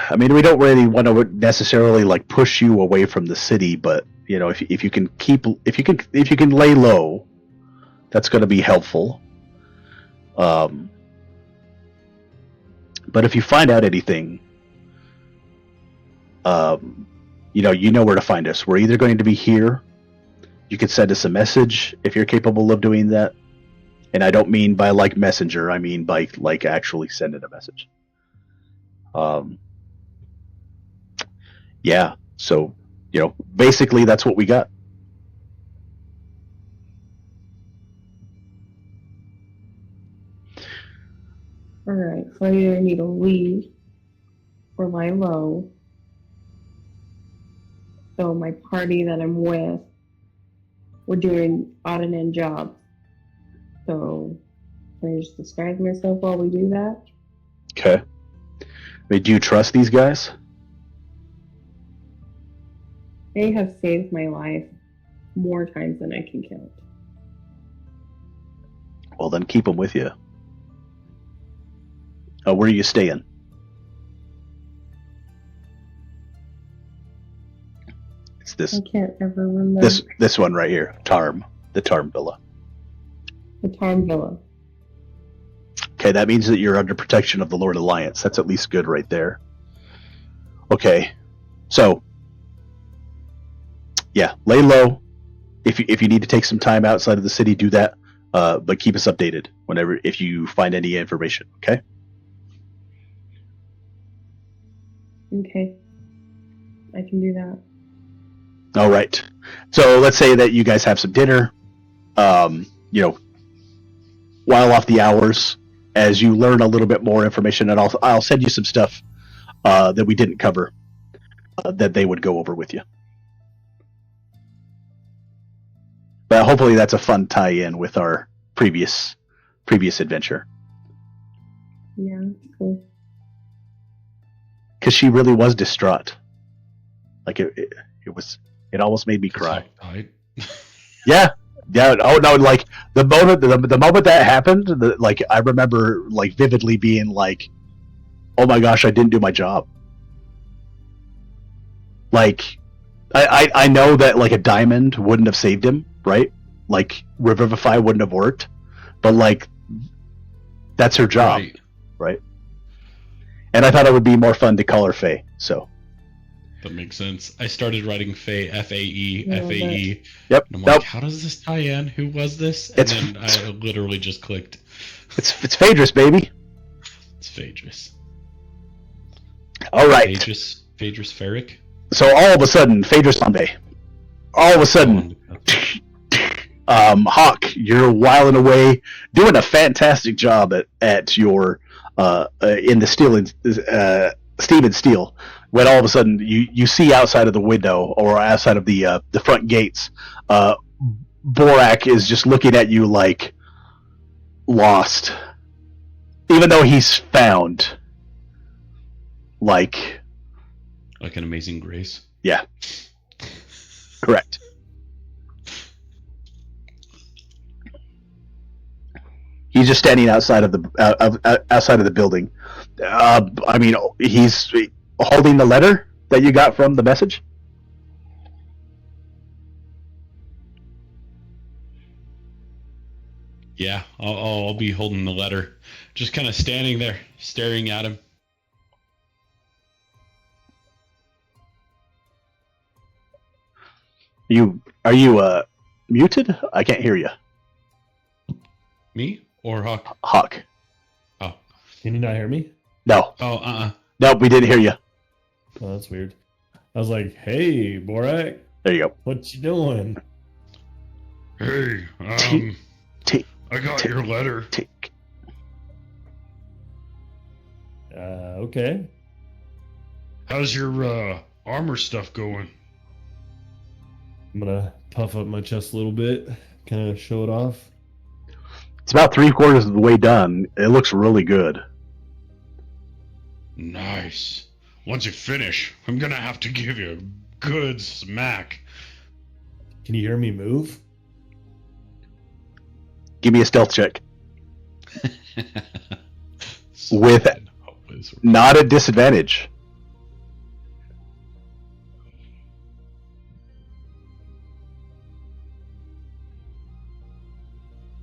I mean, we don't really want to necessarily like push you away from the city, but you know, if you can if you can lay low, that's going to be helpful. But if you find out anything, you know where to find us. We're either going to be here. You can send us a message if you're capable of doing that. And I don't mean by like messenger. I mean by like actually sending a message. Yeah. So, you know, basically that's what we got. Alright, so I either need to leave or lie low. So my party that I'm with, we're doing odd and end jobs. So can I just disguise myself while we do that? Okay. I mean, do you trust these guys? They have saved my life more times than I can count. Well, then keep them with you. Where are you staying? It's this I can't ever remember. this one right here, Tarm, the Tarm Villa. The Tarm Villa. Okay, that means that you're under protection of the Lord Alliance. That's at least good right there. Okay, so yeah, lay low. If you need to take some time outside of the city, do that. But keep us updated if you find any information. Okay. Okay. I can do that. All right. So let's say that you guys have some dinner. You know, while off the hours, as you learn a little bit more information, and I'll send you some stuff that we didn't cover that they would go over with you. But hopefully that's a fun tie-in with our previous adventure. Yeah, cool. Because she really was distraught. Like it almost made me cry. Yeah. Oh no! Like the moment that happened, like I remember like vividly being like, "Oh my gosh, I didn't do my job." Like, I know that like a diamond wouldn't have saved him, right? Like Revivify wouldn't have worked, but like that's her job, right? And I thought it would be more fun to call her Faye, so. That makes sense. I started writing Faye, F-A-E, Yeah, F-A-E. Yep. And I'm like, how does this tie in? Who was this? And then I literally just clicked. It's Phaedrus, baby. It's Phaedrus. All right. Phaedrus Ferric. So all of a sudden, Phaedrus Bombay. All of a sudden, Hawk, you're whiling away, doing a fantastic job at your in the steel Steven Steel. When all of a sudden you see outside of the window or outside of the front gates, Borak is just looking at you like lost, even though he's found. Like an Amazing Grace. Yeah. Correct. He's just standing outside of the building. I mean, he's holding the letter that you got from the message. Yeah, I'll be holding the letter, just kind of standing there, staring at him. Are you muted? I can't hear you. Me or Huck? Huck. Oh. Can you not hear me? No. Oh, Nope, we didn't hear you. Oh, that's weird. I was like, "Hey, Borak, There you go. what you doing?" Hey, Tick, I got tick, your letter. tick. Okay. How's your armor stuff going? I'm gonna puff up my chest a little bit, kind of show it off. It's about 3/4 of the way done. It looks really good. Nice. Once you finish, I'm gonna have to give you a good smack. Can you hear me move? Give me a stealth check. With not a disadvantage.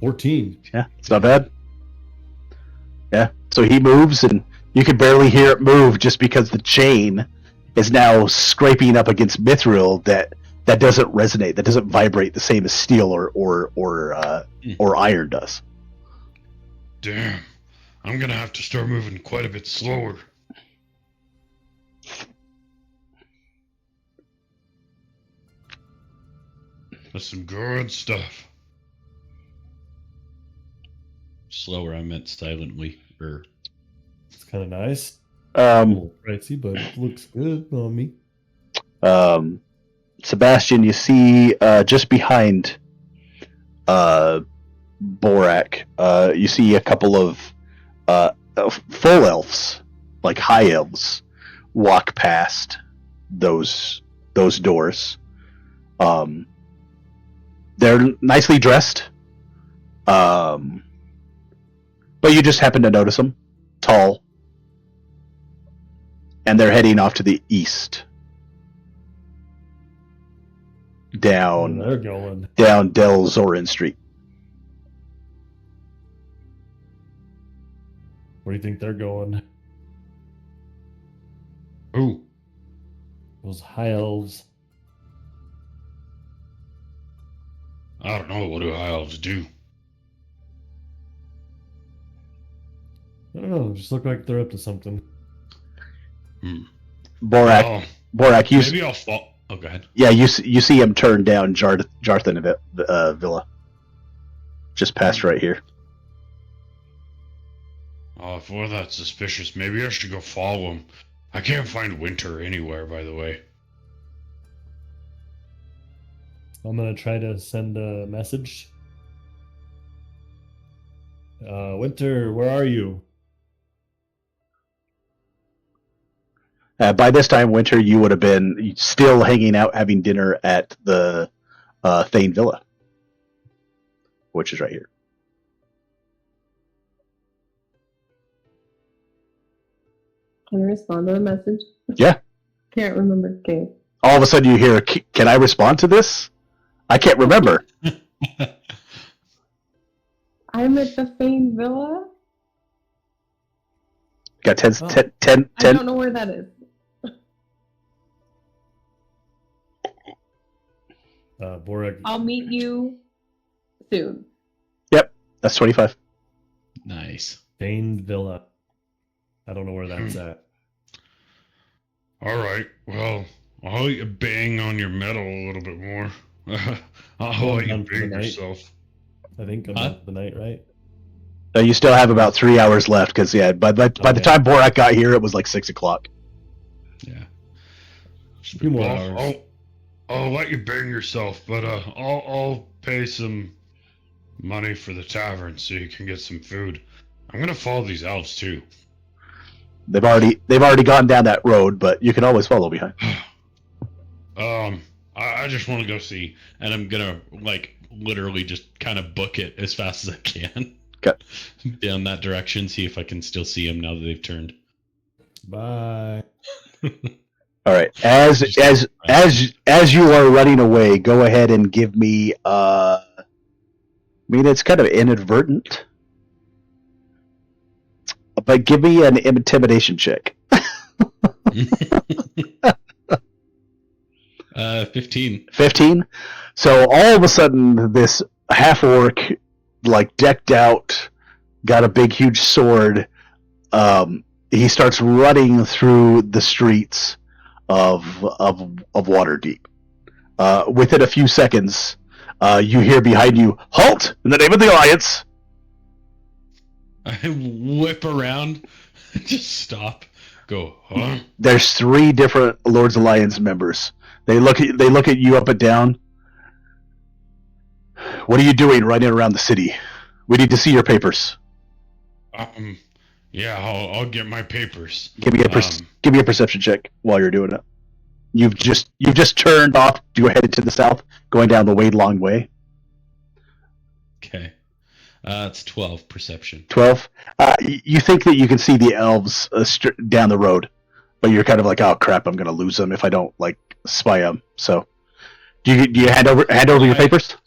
$14. Yeah, it's not bad. Yeah, so he moves, and you can barely hear it move just because the chain is now scraping up against mithril that doesn't resonate, that doesn't vibrate the same as steel or iron does. Damn. I'm gonna have to start moving quite a bit slower. That's some good stuff. Slower, I meant silently. It's kind of nice. A Um, little pricey, but it looks good on me. Sebastian, you see just behind Borak, you see a couple of full elves, like high elves, walk past those doors. They're nicely dressed, but you just happen to notice them, tall, and they're heading off to the east. Where Down they're going. Del Zorin Street. Where do you think they're going? Ooh. Those high elves. I don't know. What do high elves do? I don't know. Just look like they're up to something. Borak, Oh, Borak, maybe I'll fall. Oh, go ahead. yeah, you see him turn down Jarthan Villa, just past right here. Oh, if all that's suspicious, maybe I should go follow him. I can't find Winter anywhere, by the way. I'm gonna try to send a message. Winter, where are you? By this time, Winter, you would have been still hanging out, having dinner at the Thane Villa, which is right here. Can I respond to the message? Yeah. Can't remember. Okay. All of a sudden, you hear, "Can I respond to this? I can't remember." I'm at the Fane Villa. Got 10, Oh. 10. I don't know where that is. Borak. I'll meet you soon. That's 25. Nice. Dane Villa. I don't know where that's at. Alright, well, I'll let you bang on your metal a little bit more. I'll let you done for the bang night. yourself. I think I'm Huh? up the night, right? You still have about 3 hours left, because by the Okay. time Borak got here, it was like 6 o'clock. Yeah. A few more Well, hours. I'll let you bang yourself, but I'll pay some money for the tavern so you can get some food. I'm gonna follow these elves too. They've already gone down that road, but you can always follow behind. I just want to go see. And I'm gonna literally just kind of book it as fast as I can. Okay. Down that direction, see if I can still see them now that they've turned. Bye. All right. As you are running away, go ahead and give me. I mean, it's kind of inadvertent, but give me an intimidation check. 15. 15. So all of a sudden, this half orc, like decked out, got a big, huge sword. He starts running through the streets of Waterdeep. Within a few seconds, you hear behind you, "Halt! In the name of the Alliance!" I whip around, just stop, go, huh? There's 3 different Lord's Alliance members. They look at you up and down. "What are you doing running around the city? We need to see your papers." Yeah, I'll get my papers. Give me a perception check while you're doing it. You've just turned off. You're headed to the south, going down the Long Way. Okay. It's 12 perception. 12. You think that you can see the elves down the road, but you're kind of like, "Oh crap, I'm going to lose them if I don't like spy them." So, do you hand over your papers?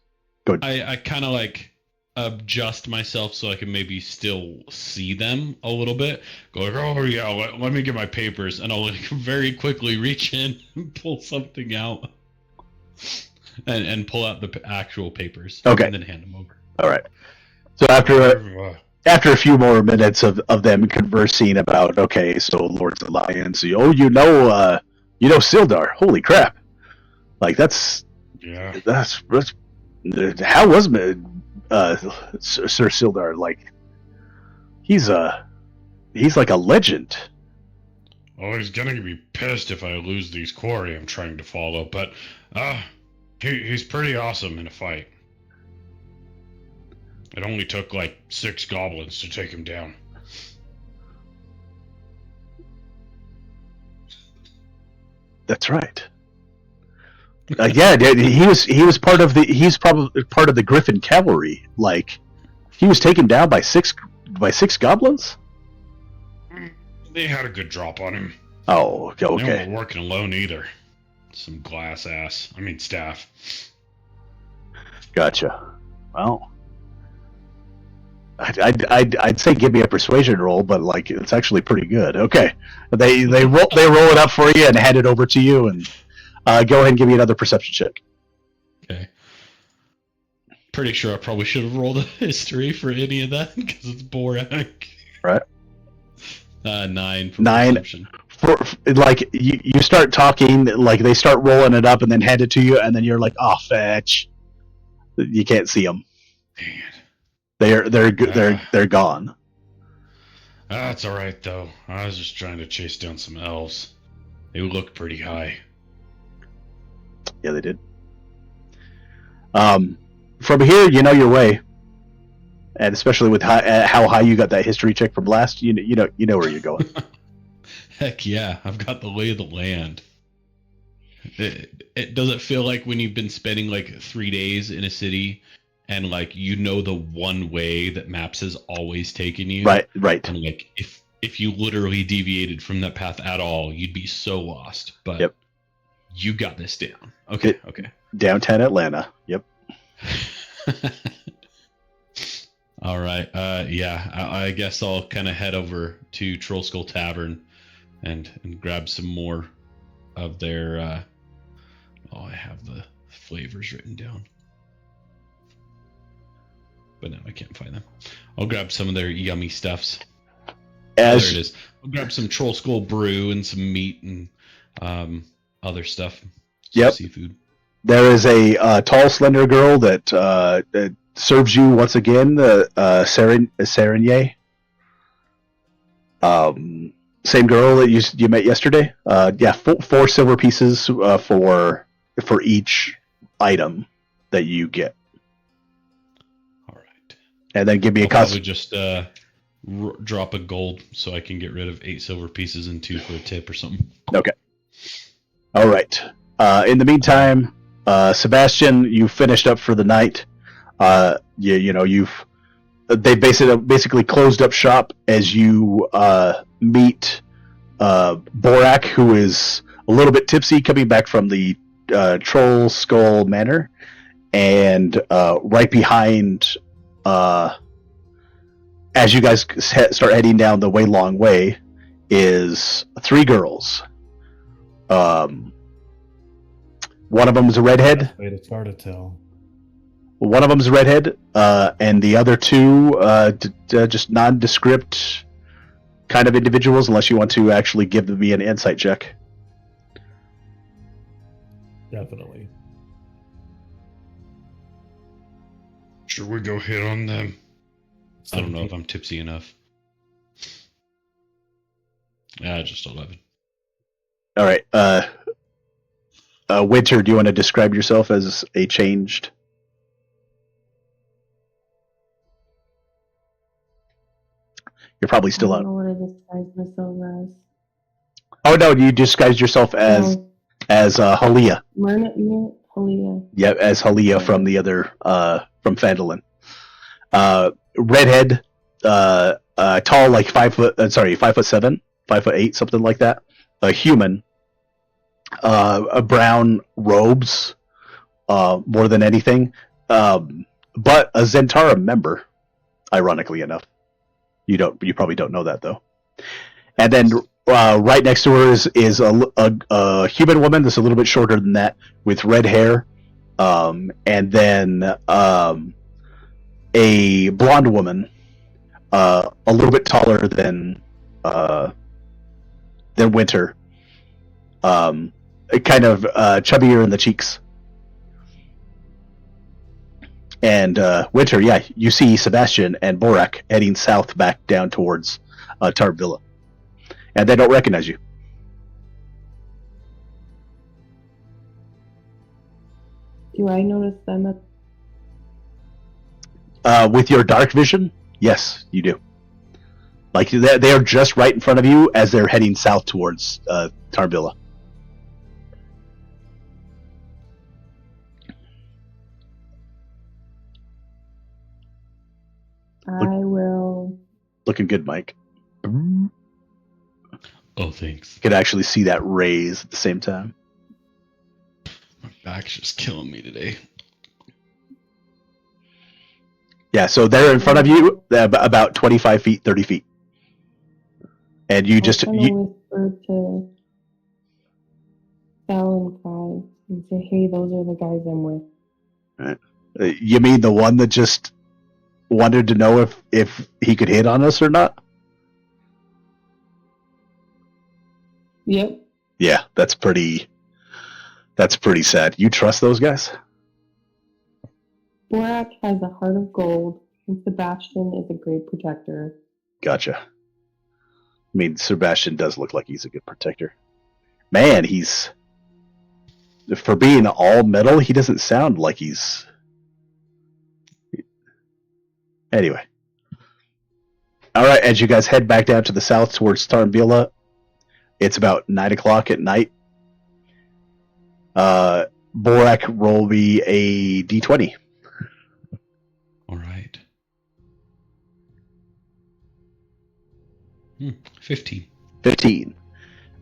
Good. I kind of like adjust myself so I can maybe still see them a little bit. Go like, "Oh yeah, let me get my papers," and I'll like very quickly reach in and pull something out, and pull out the actual papers. Okay. And then hand them over. All right. So after a few more minutes of them conversing about, okay, so Lord's Alliance, Sildar, holy crap, like that's how was Sir Sildar, like he's like a legend. Oh, he's gonna be pissed if I lose these quarry I'm trying to follow, but he's pretty awesome in a fight. It only took like 6 goblins to take him down. That's right. Yeah, he was part of he's probably part of the Griffin cavalry. Like, he was taken down by six goblins. They had a good drop on him. Oh, okay. They weren't working alone either. Some staff. Gotcha. Well, I'd say give me a persuasion roll, but like it's actually pretty good. Okay, they roll it up for you and hand it over to you, and go ahead and give me another perception check. Okay. Pretty sure I probably should have rolled a history for any of that because it's boring. Right. 9 for 9 perception. For like you start talking, like they start rolling it up and then hand it to you, and then you're like, "Oh, fetch!" You can't see them. Dang it. They're gone. That's all right though. I was just trying to chase down some elves. They look pretty high. Yeah, they did. From here, you know your way, and especially with how high you got that history check from last, you know where you're going. Heck yeah, I've got the lay of the land. It doesn't feel like when you've been spending like 3 days in a city, and like the one way that maps has always taken you. Right. And like if you literally deviated from that path at all, you'd be so lost. But yep. You got this down. Okay. Downtown Atlanta. Yep. All right. I guess I'll kind of head over to Troll Skull Tavern and grab some more of their. I have the flavors written down, but now I can't find them. I'll grab some of their yummy stuffs. There it is. I'll grab some Troll Skull brew and some meat and other stuff. Yep. Seafood. There is a tall, slender girl that serves you once again. Serenier. Same girl that you met yesterday. Yeah, 4 silver pieces for each item that you get. All right. And then give me I'll a cost. probably just drop a gold so I can get rid of 8 silver pieces and 2 for a tip or something. Okay. All right. In the meantime, Sebastian, you finished up for the night. They basically closed up shop as you meet Borak, who is a little bit tipsy, coming back from the Troll Skull Manor, and right behind, as you guys start heading down the Long Way, is 3 girls. One of them is a redhead. Wait, it's hard to tell. One of them is a redhead, and the other two just nondescript kind of individuals. Unless you want to actually give me an insight check. Definitely. Should we go hit on them? I don't know if I'm tipsy enough. Yeah, just 11. All right. Winter, do you want to describe yourself as a changed? You're probably still I don't out. know what I disguise myself as. Oh no, you disguised yourself as Halia. Halia. Yeah, as Halia from the other from Phandalin. Redhead, tall, like 5 foot. 5'7", 5'8", something like that. A human. A brown robes, more than anything. But a Zhentarim member. Ironically enough, you probably don't know that though. And then right next to her is a human woman that's a little bit shorter than that, with red hair, and then a blonde woman, a little bit taller than Winter, kind of chubbier in the cheeks. And Winter, yeah, you see Sebastian and Borak heading south back down towards Tarvilla. And they don't recognize you. Do I notice them With your dark vision, yes, you do. Like, they are just right in front of you as they're heading south towards Tarvilla. I will. Looking good, Mike. Oh, thanks. You could actually see that raise at the same time. My back's just killing me today. Yeah, so they're in front of you, about 25 feet, 30 feet. And you just... I'm going to whisper to Sal and Kai and say, hey, those are the guys I'm with. Right. You mean the one that just wanted to know if he could hit on us or not? Yep. Yeah, that's pretty sad. You trust those guys? Borak has a heart of gold, and Sebastian is a great protector. Gotcha. I mean, Sebastian does look like he's a good protector. Man, for being all metal, he doesn't sound like he's... Anyway. Alright, as you guys head back down to the south towards Tarnbila, it's about 9 o'clock at night. Borak, roll me a d20. All right. 15. 15.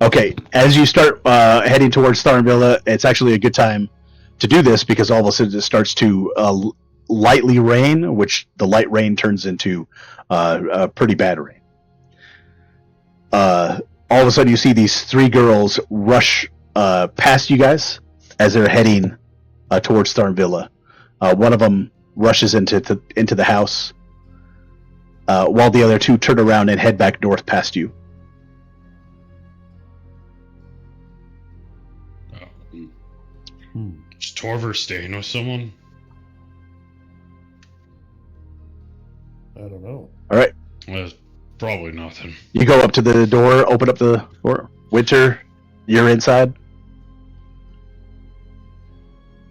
Okay, as you start heading towards Tarnbila, it's actually a good time to do this because all of a sudden it starts to lightly rain, which the light rain turns into a pretty bad rain. All of a sudden you see these 3 girls rush past you guys as they're heading towards Tarnbila. One of them rushes into the house, while the other 2 turn around and head back north past you. Is Torver staying with someone? I don't know. All right. Well, probably nothing. You go up to the door, open up the door. Winter, you're inside.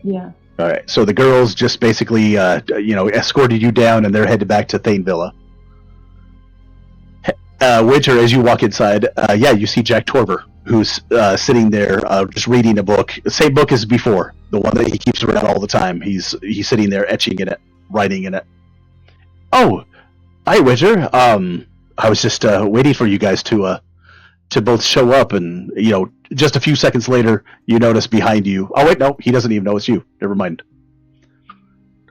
Yeah. All right. So the girls just basically, escorted you down, and they're headed back to Thane Villa. Winter, as you walk inside, you see Jack Torver, who's sitting there just reading a book, the same book as before, the one that he keeps around all the time. He's sitting there etching in it, writing in it. Oh, hi, Winter. I was just waiting for you guys to both show up, and just a few seconds later, you notice behind you. Oh wait, no, he doesn't even know it's you. Never mind.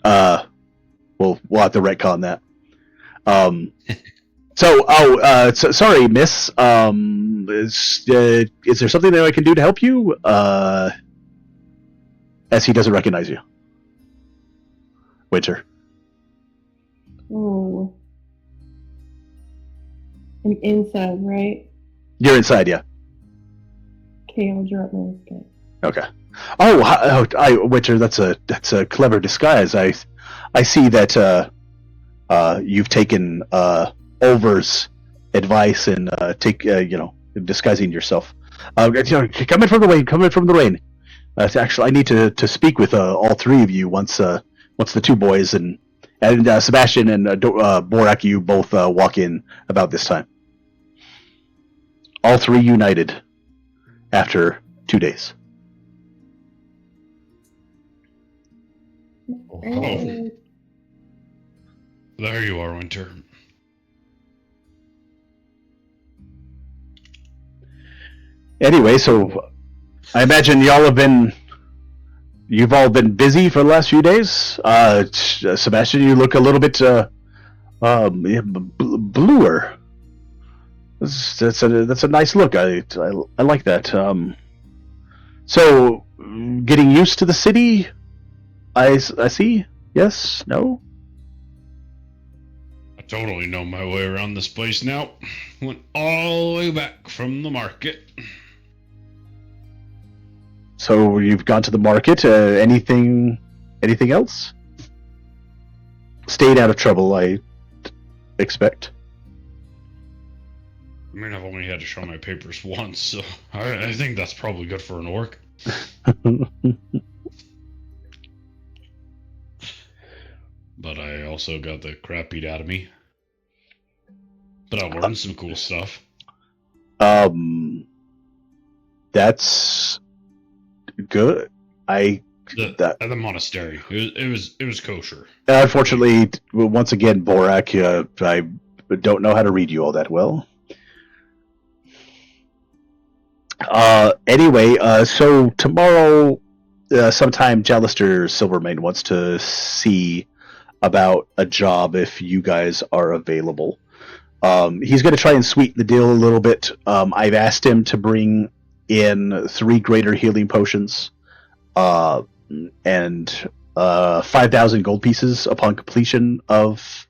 We'll have to retcon that. Sorry, miss. Is there something that I can do to help you? as he doesn't recognize you. Winter. Oh. I'm inside, right? You're inside, yeah. Okay, I'll drop my skin. Okay. Winter. That's a clever disguise. I see that you've taken Olver's advice and disguising yourself. Come in from the rain. Come in from the rain. Actually, I need to speak with all three of you once the two boys and Sebastian and Borak, you both walk in about this time. All three united after 2 days. Oh. There you are, Winter. Anyway, so I imagine you've all been busy for the last few days. Sebastian, you look a little bit bluer. That's a nice look. I like that. So getting used to the city. I see. Yes. No. I totally know my way around this place now. Went all the way back from the market. So you've gone to the market. Anything else? Stayed out of trouble, I expect. I mean, I've only had to show my papers once, so I think that's probably good for an orc. But I also got the crap beat out of me. But I learned some cool stuff. That's good. At the monastery, it was kosher. Unfortunately, once again, Borak, I don't know how to read you all that well. Anyway, so tomorrow, sometime, Jallister Silvermane wants to see about a job if you guys are available. He's going to try and sweeten the deal a little bit. I've asked him to bring in 3 greater healing potions and 5,000 gold pieces upon completion of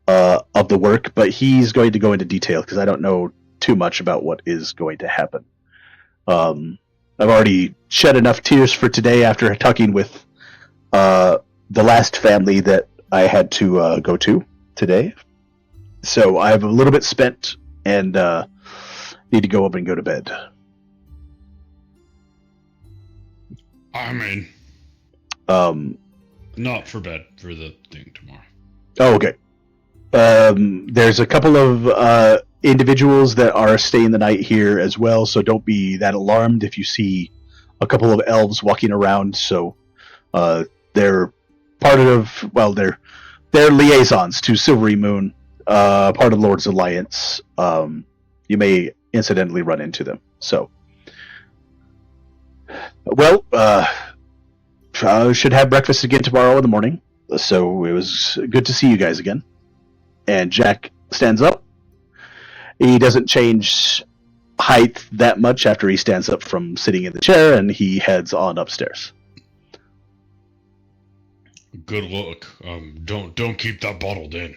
the work, but he's going to go into detail because I don't know too much about what is going to happen. I've already shed enough tears for today after talking with the last family that I had to go to today. So I have a little bit spent and need to go up and go to bed. I mean, not for bed, for the thing tomorrow. Oh, okay. There's a couple of individuals that are staying the night here as well, so don't be that alarmed if you see a couple of elves walking around. So they're part of, well, they're liaisons to Silvery Moon, part of Lord's Alliance. You may incidentally run into them. So, well, should have breakfast again tomorrow in the morning. So it was good to see you guys again. And Jack stands up. He doesn't change height that much after he stands up from sitting in the chair, and he heads on upstairs. Good luck. Don't keep that bottled in.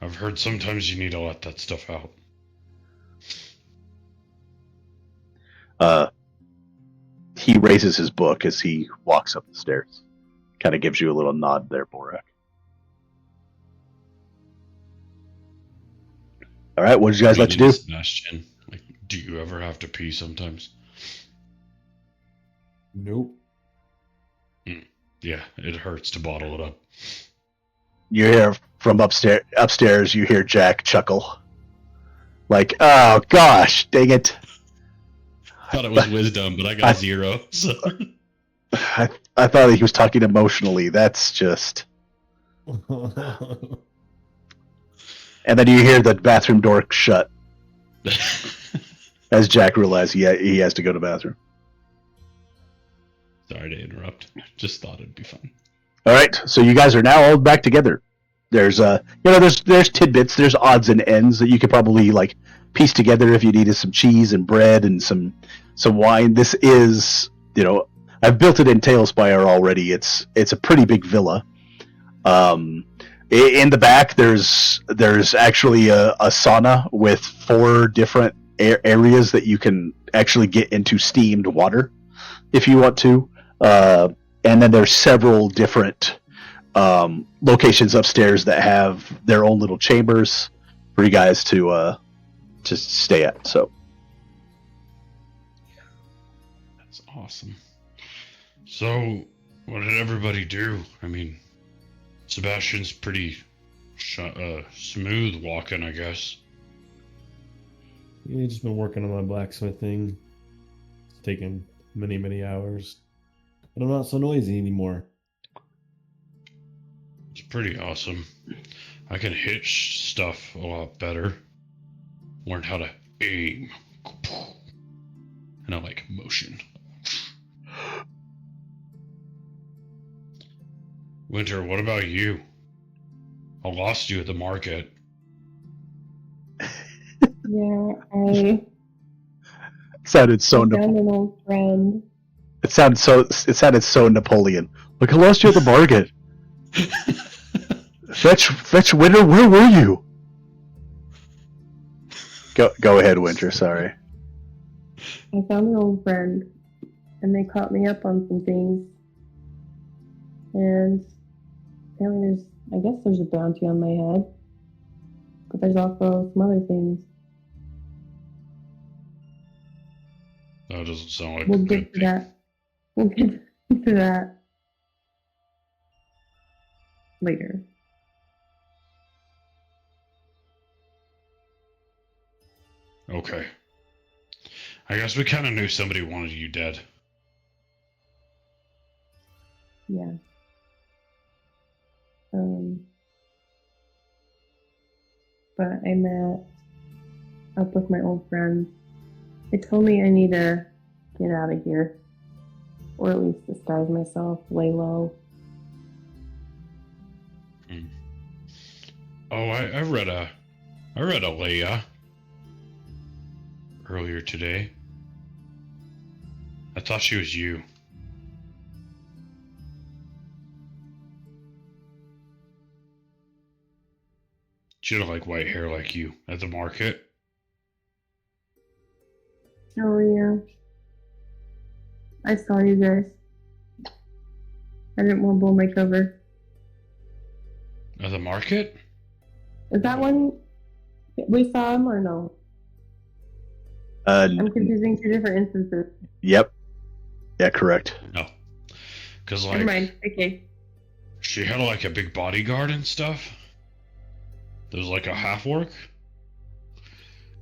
I've heard sometimes you need to let that stuff out. He raises his book as he walks up the stairs. Kind of gives you a little nod there, Borak. All right, what did you guys like to do? Sebastian, like, do you ever have to pee sometimes? Nope. Yeah, it hurts to bottle it up. You hear from upstairs, you hear Jack chuckle. Like, oh gosh, dang it. Thought it was wisdom, but I got 0. So. I thought he was talking emotionally. That's just... And then you hear the bathroom door shut. As Jack realizes he has to go to the bathroom. Sorry to interrupt. Just thought it'd be fun. All right, so you guys are now all back together. There's there's tidbits, there's odds and ends that you could probably like piece together if you needed some cheese and bread and some wine. This is, I've built it in Tailspire already. It's a pretty big villa. In the back, there's actually a sauna with 4 different areas that you can actually get into steamed water if you want to. And then there's several different locations upstairs that have their own little chambers for you guys to stay at. So That's awesome. So, what did everybody do? I mean, Sebastian's pretty smooth walking, I guess. Yeah, just been working on my blacksmithing. It's taken many, many hours. But I'm not so noisy anymore. It's pretty awesome. I can hit stuff a lot better. Learned how to aim. And I like motion. Winter, what about you? I lost you at the market. Yeah, I sounded so found an old friend. it sounded so Napoleon. Like, I lost you at the market. Fetch Winter, where were you? Go ahead, Winter, sorry. I found an old friend, and they caught me up on some things. And apparently I guess there's a bounty on my head. But there's also some other things. That doesn't sound like We'll a get good to thing. that. We'll get to that later. Okay. I guess we kind of knew somebody wanted you dead. Yeah. But I met up with my old friends. They told me I need to get out of here. Or at least disguise myself, lay low. Oh, I read a Leia earlier today. I thought she was you. She had like white hair like you at the market. Oh yeah. I saw you guys. I didn't want to blow my cover. At the market? Is that when we saw him or no? I'm confusing 2 different instances. Yep. Yeah, correct. No. Because Never like mind. Okay. she had like a big bodyguard and stuff. There was like a half orc.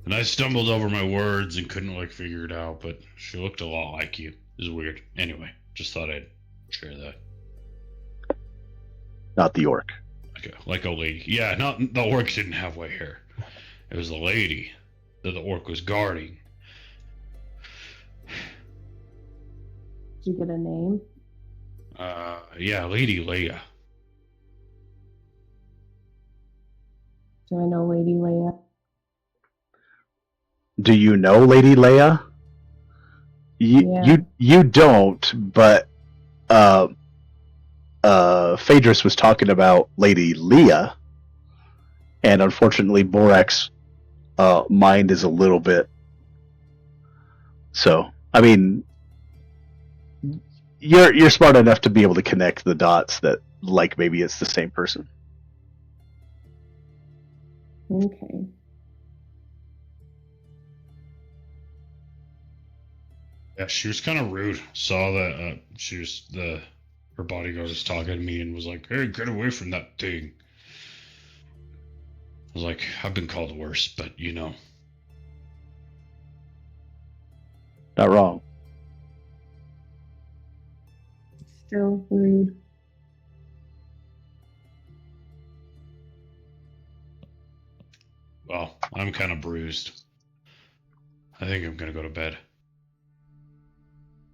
And I stumbled over my words and couldn't like figure it out, but she looked a lot like you. It was weird. Anyway, just thought I'd share that. Not the orc. Like a lady. Yeah, not the orc didn't have white hair. It was the lady that the orc was guarding. Did you get a name? Yeah, Lady Leia. Do I know Lady Leia? Do you know Lady Leia? You don't, but Phaedrus was talking about Lady Leia, and unfortunately Borak's mind is a little bit. So, I mean, you're smart enough to be able to connect the dots that, like, maybe it's the same person. Okay. Yeah, she was kind of rude. Saw that her bodyguard was talking to me and was like, "Hey, get away from that thing." I was like, "I've been called worse, but you know." Not wrong. Still rude. Well, I'm kind of bruised. I think I'm gonna go to bed.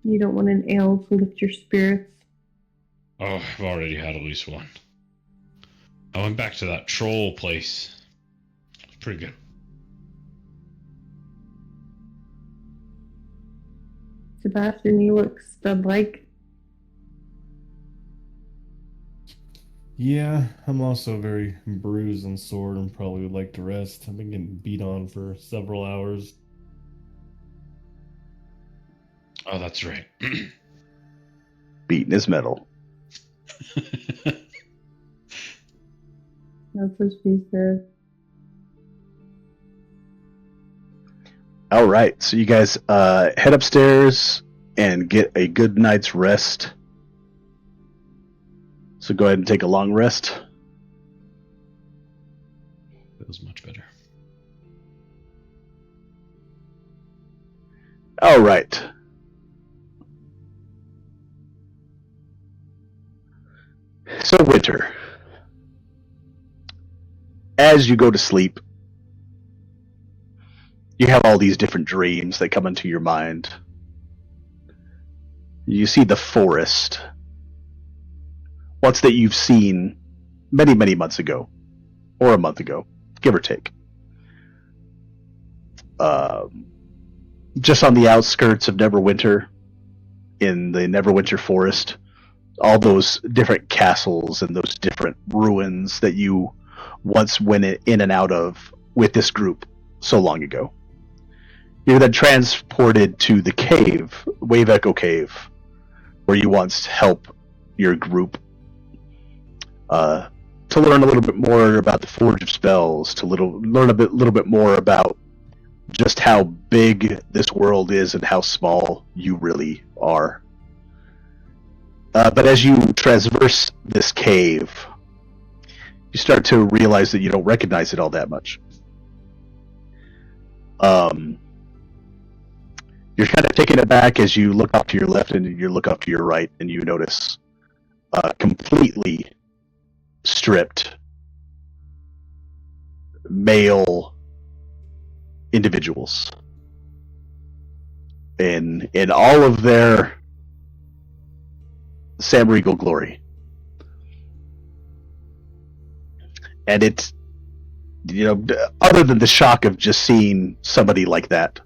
You don't want an ale to lift your spirits. Oh, I've already had at least one. I went back to that troll place. It's pretty good. Sebastian, you look stud-like. Yeah, I'm also very bruised and sore and probably would like to rest. I've been getting beat on for several hours. Oh, that's right. Beating his metal. That's what she said. All right, so you guys head upstairs and get a good night's rest. So go ahead and take a long rest. Feels much better. All right. So winter. As you go to sleep, you have all these different dreams that come into your mind. You see the forest. Once that you've seen many, many months ago, or a month ago, give or take. Just on the outskirts of Neverwinter, in the Neverwinter forest, all those different castles and those different ruins that you once went in and out of with this group so long ago. You're then transported to the cave, Wave Echo Cave, where you once helped your group to learn a little bit more about the Forge of Spells, to learn a little bit more about just how big this world is and how small you really are. But as you traverse this cave, you start to realize that you don't recognize it all that much. You're kind of taken aback as you look off to your left and you look off to your right, and you notice completely stripped male individuals in all of their Sam Regal glory. And it's, other than the shock of just seeing somebody like that,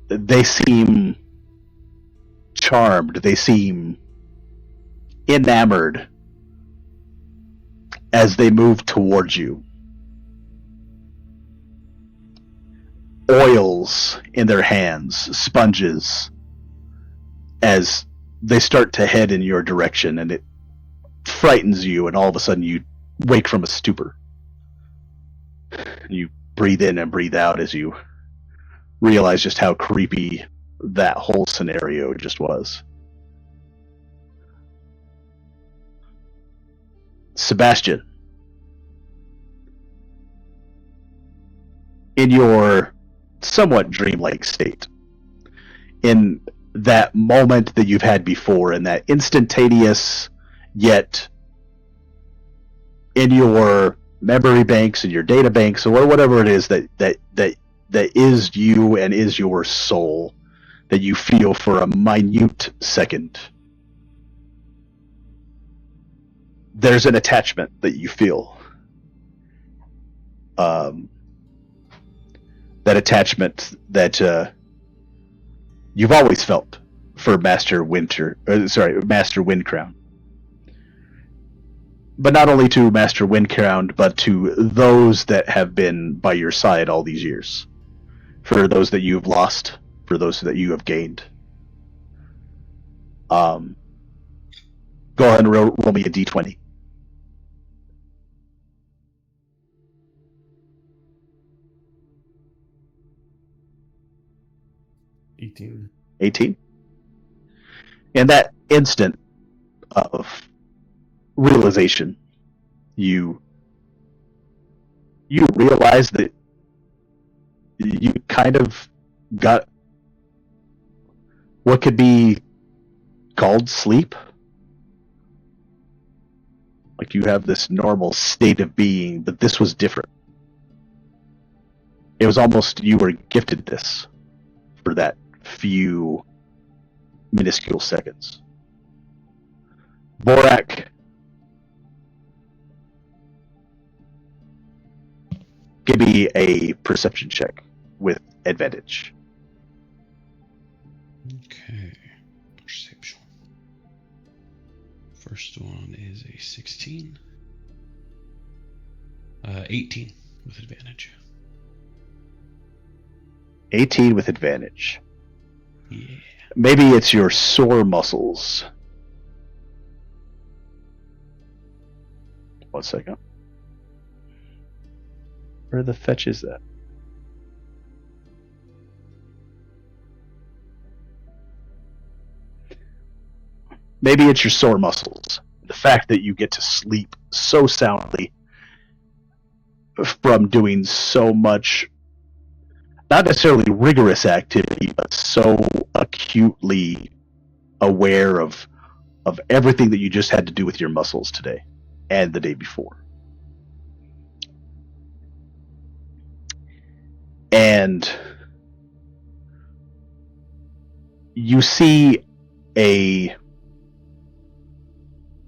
they seem charmed, they seem enamored as they move towards you. Oils in their hands, sponges, as they start to head in your direction, and it frightens you, and all of a sudden you wake from a stupor. You breathe in and breathe out as you realize just how creepy that whole scenario just was. Sebastian, in your somewhat dreamlike state, in that moment that you've had before, in that instantaneous, yet in your memory banks and your data banks, or whatever it is that is you and is your soul, that you feel for a minute second, there's an attachment that you feel. That attachment that you've always felt for Master Windcrown. But not only to Master Windcrown, but to those that have been by your side all these years. For those that you've lost, for those that you have gained. Go ahead and roll me a d20. 18. In that instant of realization, you realize that you kind of got what could be called sleep. Like you have this normal state of being, but this was different. It was almost you were gifted this for that few minuscule seconds. Borak, give me a perception check with advantage. Okay. Perception. First one is a 16. 18 with advantage. 18 with advantage. Yeah. Maybe it's your sore muscles. 1 second. Where the fetch is that? Maybe it's your sore muscles. The fact that you get to sleep so soundly from doing so much, not necessarily rigorous activity, but so acutely aware of everything that you just had to do with your muscles today and the day before. And you see a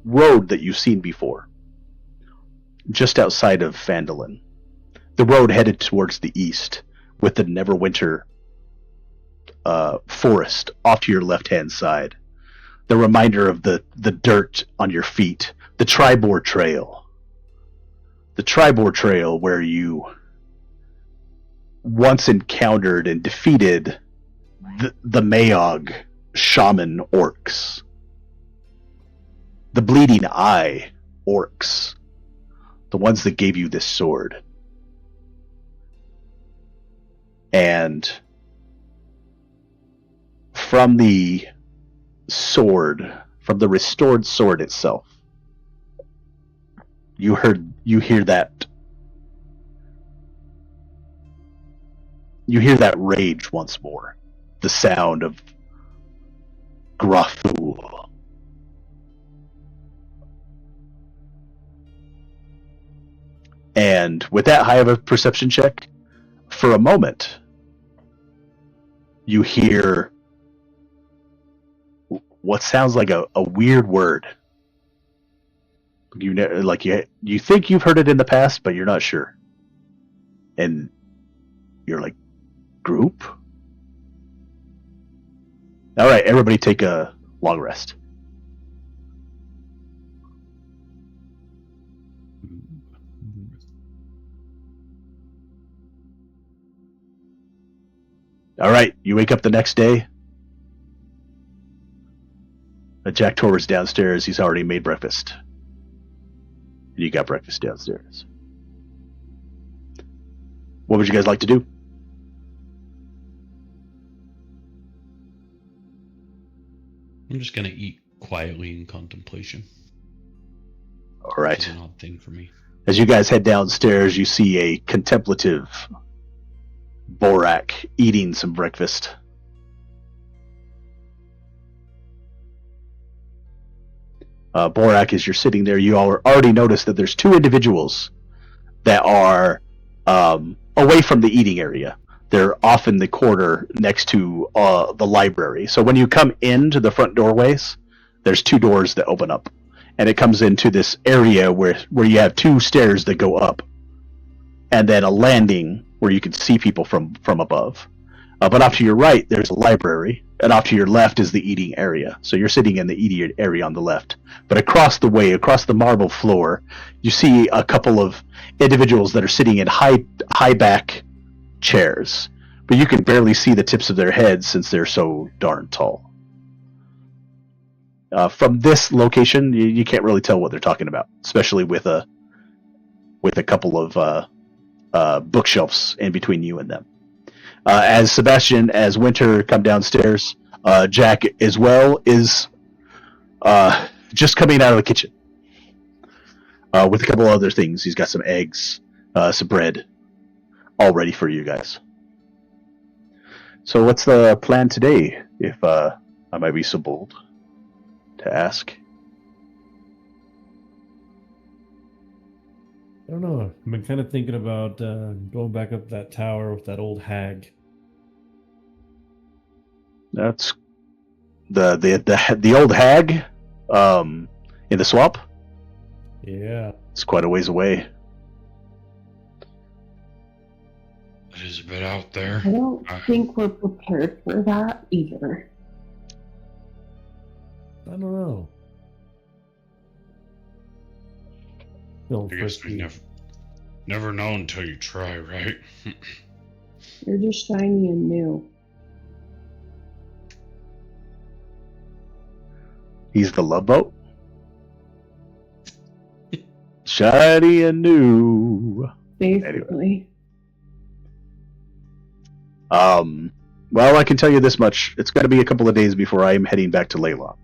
road that you've seen before, just outside of Phandalin. The road headed towards the east, with the Neverwinter forest off to your left-hand side. The reminder of the dirt on your feet. The Tribor Trail. The Tribor Trail where you once encountered and defeated the Mayog shaman orcs. The Bleeding Eye orcs. The ones that gave you this sword. And from the sword, from the restored sword itself, you hear that rage once more. The sound of Grathul. And with that high of a perception check, for a moment, you hear what sounds like a weird word. You think you've heard it in the past, but you're not sure. And you're like, group? All right, everybody take a long rest. All right, you wake up the next day. Jack Tor's downstairs. He's already made breakfast. And you got breakfast downstairs. What would you guys like to do? I'm just gonna eat quietly in contemplation. All right. It's an odd thing for me. As you guys head downstairs, you see a contemplative Borak eating some breakfast. Borak, as you're sitting there, you already noticed that there's two individuals that are away from the eating area. They're off in the corner next to the library. So when you come into the front doorways, there's two doors that open up. And it comes into this area where you have two stairs that go up. And then a landing where you can see people from above. But off to your right, there's a library. And off to your left is the eating area. So you're sitting in the eating area on the left. But across the way, across the marble floor, you see a couple of individuals that are sitting in high back chairs. But you can barely see the tips of their heads since they're so darn tall. From this location, you can't really tell what they're talking about, especially with a couple of bookshelves in between you and them. As Sebastian, as Winter come downstairs, Jack as well is just coming out of the kitchen with a couple of other things. He's got some eggs, some bread, all ready for you guys. So what's the plan today, if I might be so bold to ask? I don't know. I've been kind of thinking about going back up that tower with that old hag. That's the old hag in the swamp. Yeah. It's quite a ways away. It is a bit out there. I don't think we're prepared for that either. I don't know. Feeling I guess we frisky. never know until you try, right? You're just shiny and new. He's the Love Boat. Shiny and new. Basically. Well, I can tell you this much. It's going to be a couple of days before I am heading back to Layla.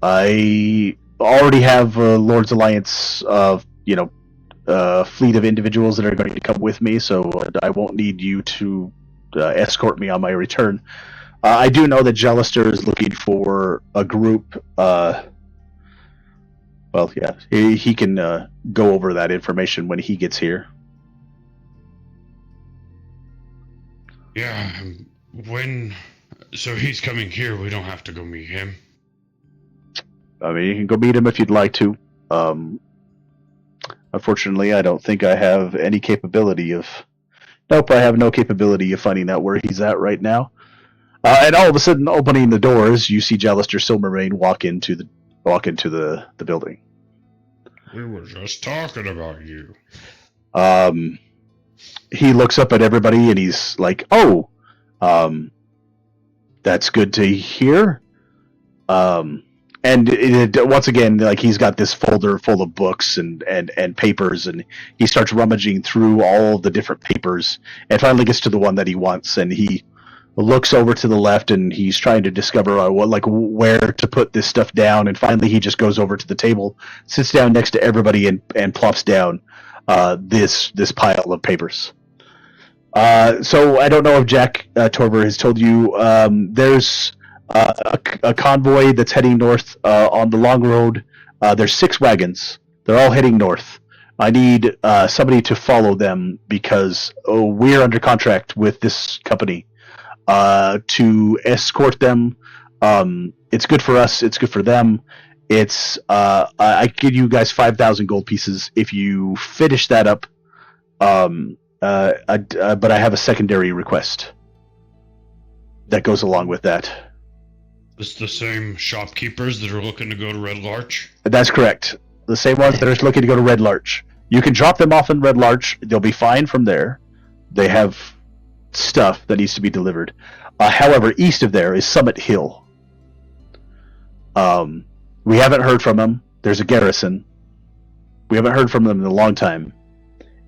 I already have Lord's Alliance, fleet of individuals that are going to come with me, so I won't need you to escort me on my return. I do know that Jellister is looking for a group. Well, yeah, he can go over that information when he gets here. Yeah, so he's coming here, we don't have to go meet him. I mean, you can go meet him if you'd like to. Unfortunately, I don't think I have any capability of. Nope, I have no capability of finding out where he's at right now. And all of a sudden, opening the doors, you see Jellister Silvermane walk into the building. We were just talking about you. He looks up at everybody and he's like, "Oh, that's good to hear." And once again, like he's got this folder full of books and papers, and he starts rummaging through all the different papers, and finally gets to the one that he wants, and he looks over to the left, and he's trying to discover where to put this stuff down, and finally he just goes over to the table, sits down next to everybody, and plops down this pile of papers. So I don't know if Jack Torber has told you. There's a convoy that's heading north on the long road. There's 6 wagons. They're all heading north. I need somebody to follow them because we're under contract with this company to escort them. It's good for us. It's good for them. It's I give you guys 5,000 gold pieces if you finish that up. But I have a secondary request that goes along with that. It's the same shopkeepers that are looking to go to Red Larch? That's correct. The same ones that are looking to go to Red Larch. You can drop them off in Red Larch. They'll be fine from there. They have stuff that needs to be delivered. However, east of there is Summit Hill. We haven't heard from them. There's a garrison. We haven't heard from them in a long time.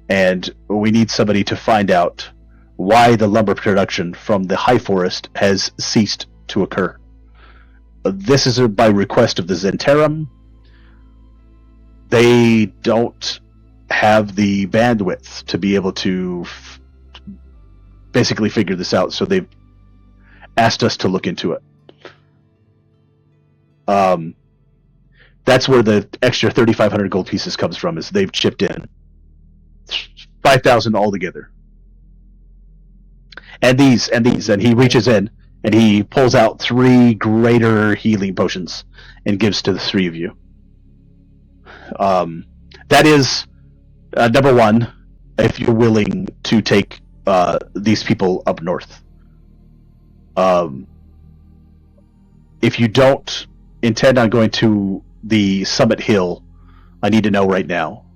And we need somebody to find out why the lumber production from the high forest has ceased to occur. This is by request of the Zhentarim. They don't have the bandwidth to be able to basically figure this out, so they've asked us to look into it. That's where the extra 3,500 gold pieces comes from, is they've chipped in 5,000 altogether. And he reaches in and he pulls out 3 greater healing potions and gives to the 3 of you. That is number 1, if you're willing to take these people up north. If you don't intend on going to the Summit Hill, I need to know right now.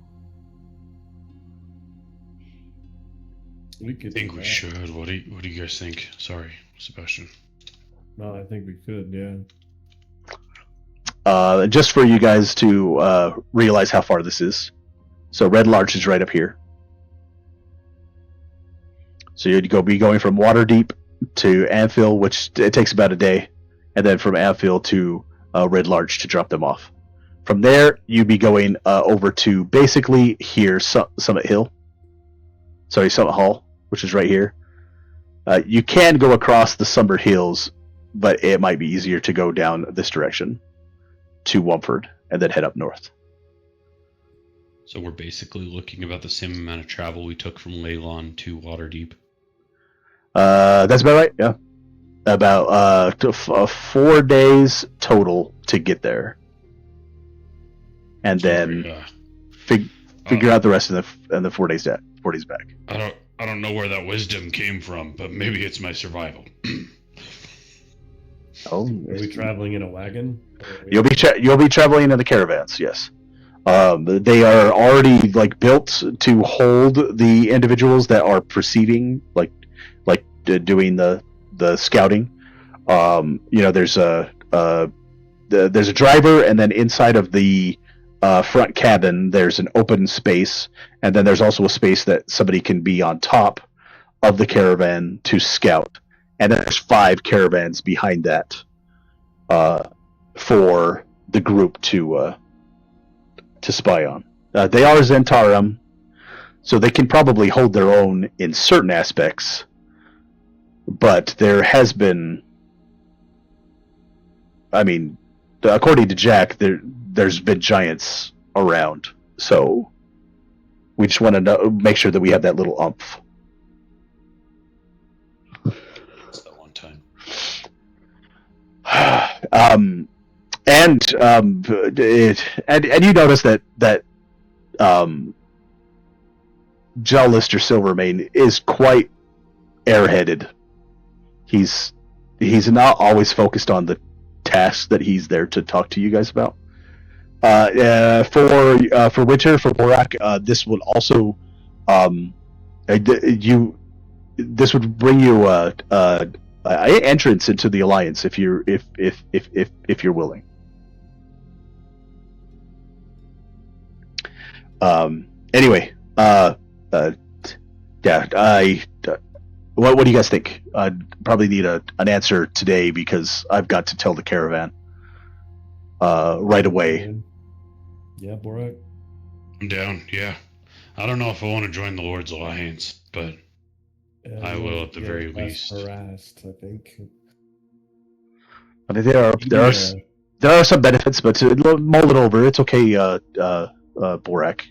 We could. I think we should. What do you guys think? Sorry, Sebastian. No, I think we could. Yeah. Just for you guys to realize how far this is. So Red Larch is right up here. So you'd be going from Waterdeep to Anfield, which it takes about a day, and then from Anfield to Red Larch to drop them off. From there, you'd be going over to basically here, Summit Hill. Sorry, Summit Hall, which is right here. You can go across the Summer Hills, but it might be easier to go down this direction to Wumford and then head up north. So we're basically looking about the same amount of travel we took from Leylon to Waterdeep. That's about right, yeah. About 4 days total to get there. And then figure out the rest of the 4 days 4 days back. I don't know where that wisdom came from, but maybe it's my survival. Are we traveling in a wagon? You'll be traveling in the caravans, yes. They are already like built to hold the individuals that are proceeding, doing the scouting. There's there's a driver, and then inside of the front cabin, there's an open space, and then there's also a space that somebody can be on top of the caravan to scout. And then there's 5 caravans behind that for the group to spy on. They are Zhentarim, so they can probably hold their own in certain aspects, but there has been, I mean, according to Jack, there's been giants around, so we just want to make sure that we have that little umph. That's that one time. And you notice that Jalister Silvermane is quite airheaded. He's not always focused on the task that he's there to talk to you guys about. For Winter, for Borak, this would also this would bring you entrance into the alliance if you're willing. Anyway, what do you guys think? I'd probably need an answer today because I've got to tell the caravan right away. Yeah, Borak. I'm down, yeah. I don't know if I want to join the Lord's Alliance, but I will at the very least. Harassed, I think. I mean, there are some benefits, but mull it over. It's okay, Borak.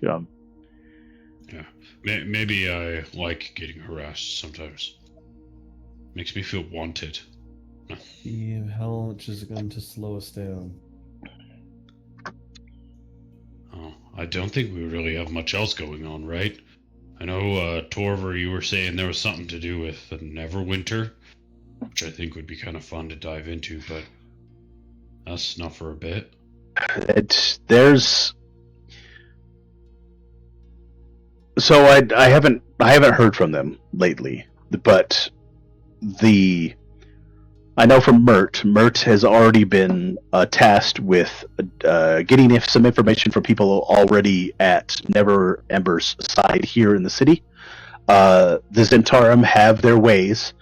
Yeah, maybe I like getting harassed sometimes. Makes me feel wanted. Yeah, how much is it going to slow us down? Oh, I don't think we really have much else going on, right? I know, Torver, you were saying there was something to do with the Neverwinter, which I think would be kind of fun to dive into, but that's not for a bit. So I haven't heard from them lately, but I know from Mert. Mert has already been tasked with getting some information from people already at Never Ember's side here in the city. The Zhentarim have their ways.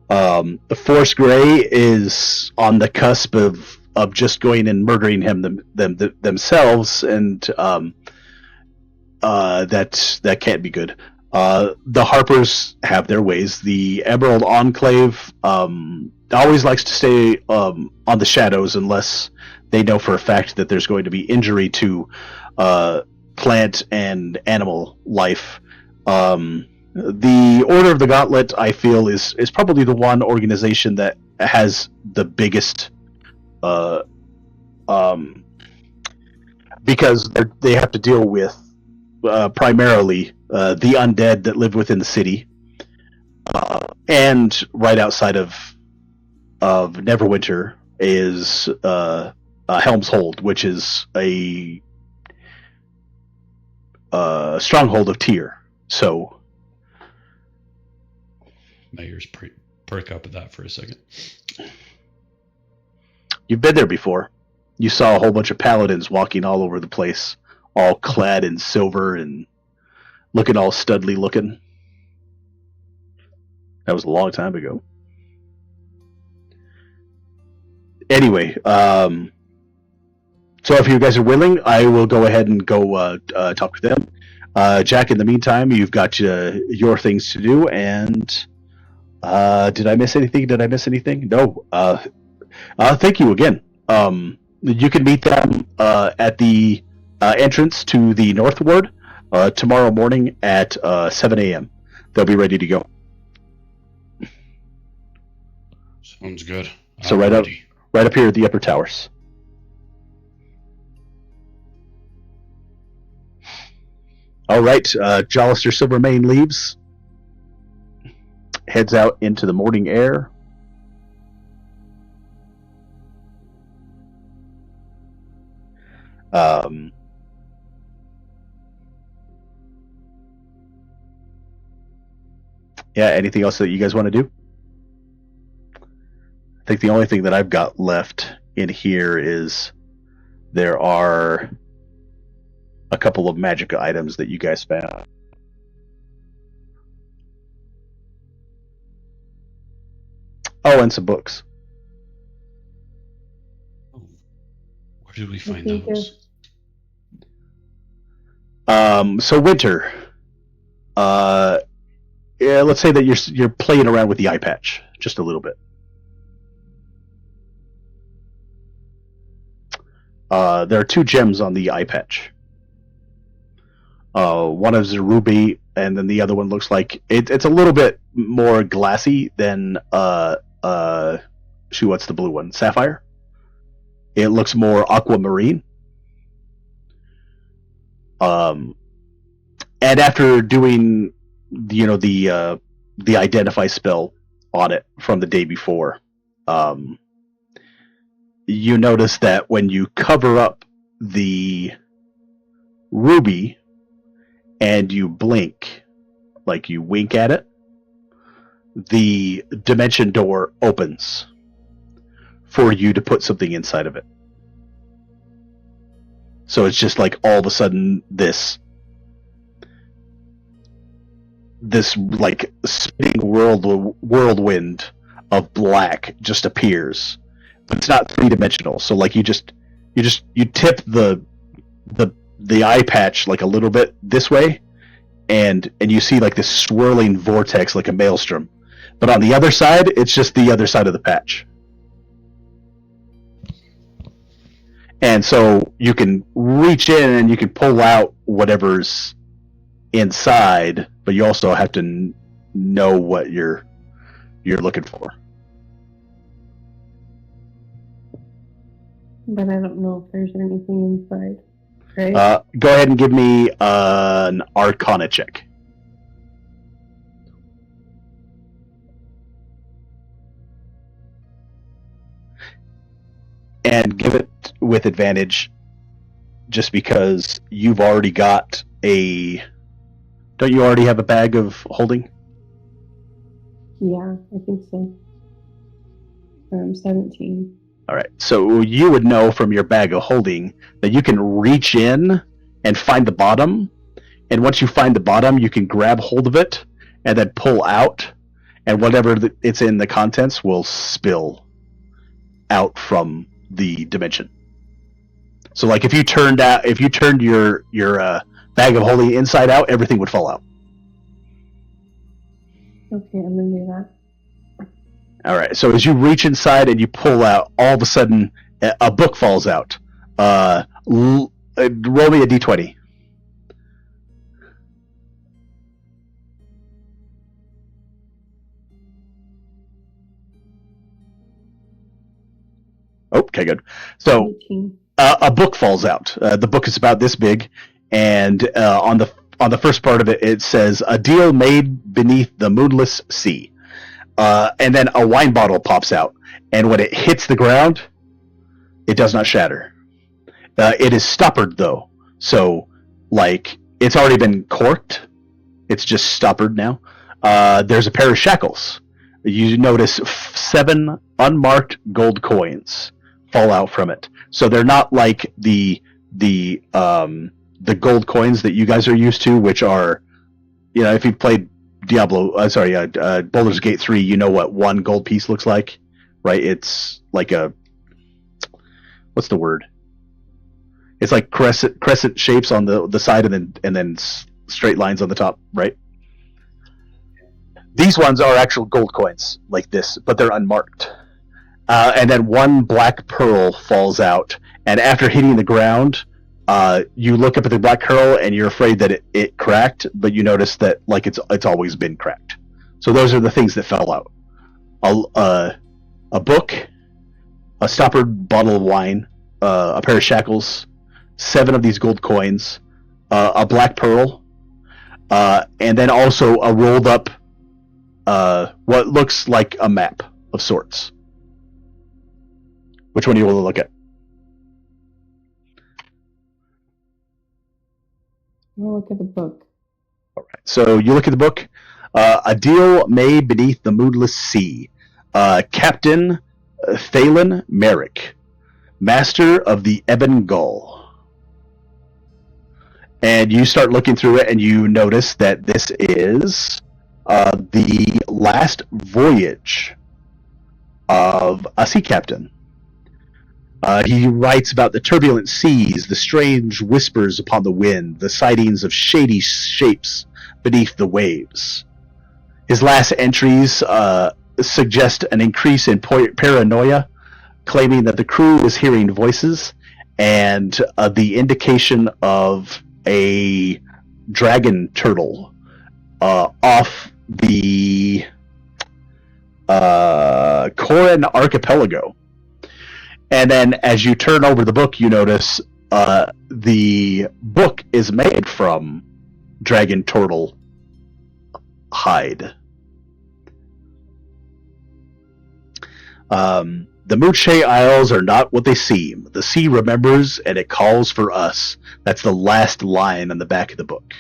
The Force Grey is on the cusp of just going and murdering themselves, and that can't be good. The Harpers have their ways. The Emerald Enclave always likes to stay on the shadows unless they know for a fact that there's going to be injury to plant and animal life. The Order of the Gauntlet, I feel, is probably the one organization that has the biggest, because they have to deal with primarily the undead that live within the city, and right outside of Neverwinter is Helm's Hold, which is a stronghold of Tyr. So My ears perk up at that for a second. you've been there before. You saw a whole bunch of paladins walking all over the place, all clad in silver and looking all studly looking. That was a long time ago. Anyway, so if you guys are willing, I will go ahead and go talk to them. Jack, in the meantime, you've got your things to do, and did I miss anything? No. Thank you again. You can meet them at the entrance to the North Ward tomorrow morning at 7 a.m. They'll be ready to go. Sounds good. So right up here at the upper towers. All right, Jalister Silvermane leaves, heads out into the morning air. Yeah, anything else that you guys want to do? I think the only thing that I've got left in here is there are a couple of magic items that you guys found. Oh, and some books. Where did we find think those? So Winter, yeah, let's say that you're playing around with the eye patch just a little bit. There are 2 gems on the eye patch. One is a ruby, and then the other one looks like it's a little bit more glassy than what's the blue one? Sapphire. It looks more aquamarine. And after doing, the identify spell on it from the day before, you notice that when you cover up the ruby and you blink, like you wink at it, the dimension door opens for you to put something inside of it. So it's just like all of a sudden this like spinning whirlwind of black just appears, but it's not 3-dimensional. So like you tip the eye patch like a little bit this way, and you see like this swirling vortex like a maelstrom. But on the other side, it's just the other side of the patch. And so you can reach in and you can pull out whatever's inside, but you also have to know what you're looking for. But I don't know if there's anything inside. Right? Go ahead and give me an Arcana check. And give it with advantage, just because you've already got a... Don't you already have a bag of holding? Yeah, I think so. 17. All right, so you would know from your bag of holding that you can reach in and find the bottom, and once you find the bottom, you can grab hold of it and then pull out, and whatever it's in the contents will spill out from the dimension. So, like if you turned your bag of holding inside out, everything would fall out. Okay, I'm gonna do that. All right. So as you reach inside and you pull out, all of a sudden a book falls out. Roll me a d20. Okay, good. So 18. A book falls out. The book is about this big, and on the first part of it, it says "A deal made beneath the moonless sea," and then a wine bottle pops out, and when it hits the ground, it does not shatter. It is stoppered though, so like it's already been corked. It's just stoppered now. There's a pair of shackles. You notice 7 unmarked gold coins fall out from it. So they're not like the gold coins that you guys are used to, which are, if you played Baldur's Gate 3, you know what 1 gold piece looks like, right? It's like what's the word? It's like crescent shapes on the side and then straight lines on the top, right? These ones are actual gold coins like this, but they're unmarked. And then 1 black pearl falls out, and after hitting the ground, you look up at the black pearl and you're afraid that it cracked, but you notice that like it's always been cracked. So those are the things that fell out: a book, a stoppered bottle of wine, a pair of shackles, 7 of these gold coins, a black pearl, and then also a rolled up what looks like a map of sorts. Which one do you want to look at? I'll look at the book. All right. So you look at the book. A deal made beneath the moonless sea. Captain Thalen Merrick, master of the Ebon Gull. And you start looking through it, and you notice that this is the last voyage of a sea captain. He writes about the turbulent seas, the strange whispers upon the wind, the sightings of shady shapes beneath the waves. His last entries suggest an increase in paranoia, claiming that the crew is hearing voices, and the indication of a dragon turtle off the Coran archipelago. And then as you turn over the book, you notice the book is made from dragon turtle hide. The Moodshay Isles are not what they seem. The sea remembers, and it calls for us. That's the last line on the back of the book.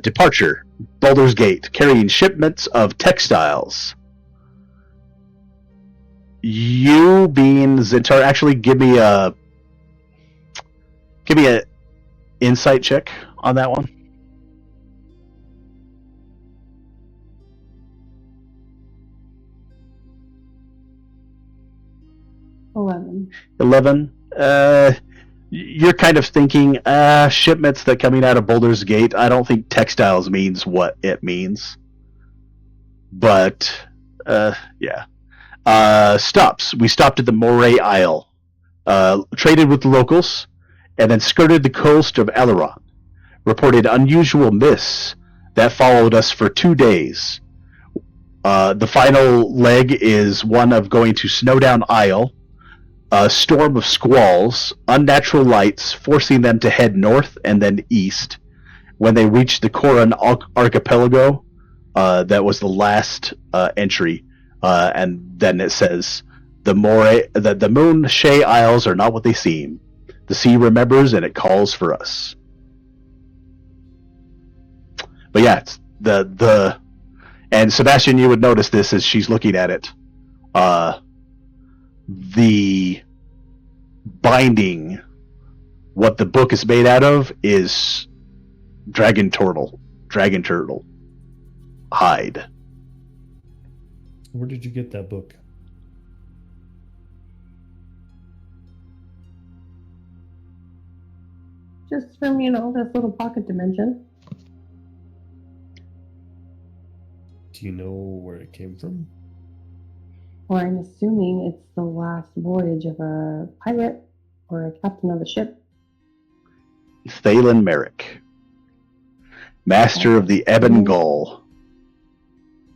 Departure. Baldur's Gate, carrying shipments of textiles. You being Zhentarim, actually give me a insight check on that one. 11. You're kind of thinking, shipments that coming out of Baldur's Gate. I don't think textiles means what it means. But, yeah. Stops. We stopped at the Moray Isle, traded with the locals, and then skirted the coast of Eleron. Reported unusual mists that followed us for 2 days. The final leg is one of going to Snowdown Isle, a storm of squalls, unnatural lights, forcing them to head north and then east. When they reached the Coran archipelago, that was the last entry. And then it says, the Moodshay Isles are not what they seem. The sea remembers, and it calls for us. But yeah, it's and Sebastian, you would notice this as she's looking at it. The binding, what the book is made out of, is dragon turtle hide. Where did you get that book? Just from, this little pocket dimension. Do you know where it came from? Well, I'm assuming it's the last voyage of a pirate or a captain of a ship. Thalen Merrick, master of the Ebon Gull.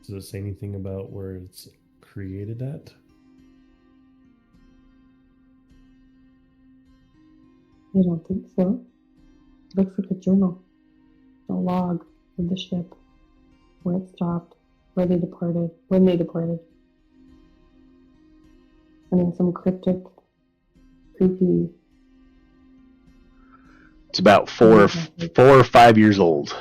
Does it say anything about where it's created at? I don't think so. It looks like a journal. A log of the ship. Where it stopped. When they departed. And then some cryptic, creepy... It's about 4 or 5 years old.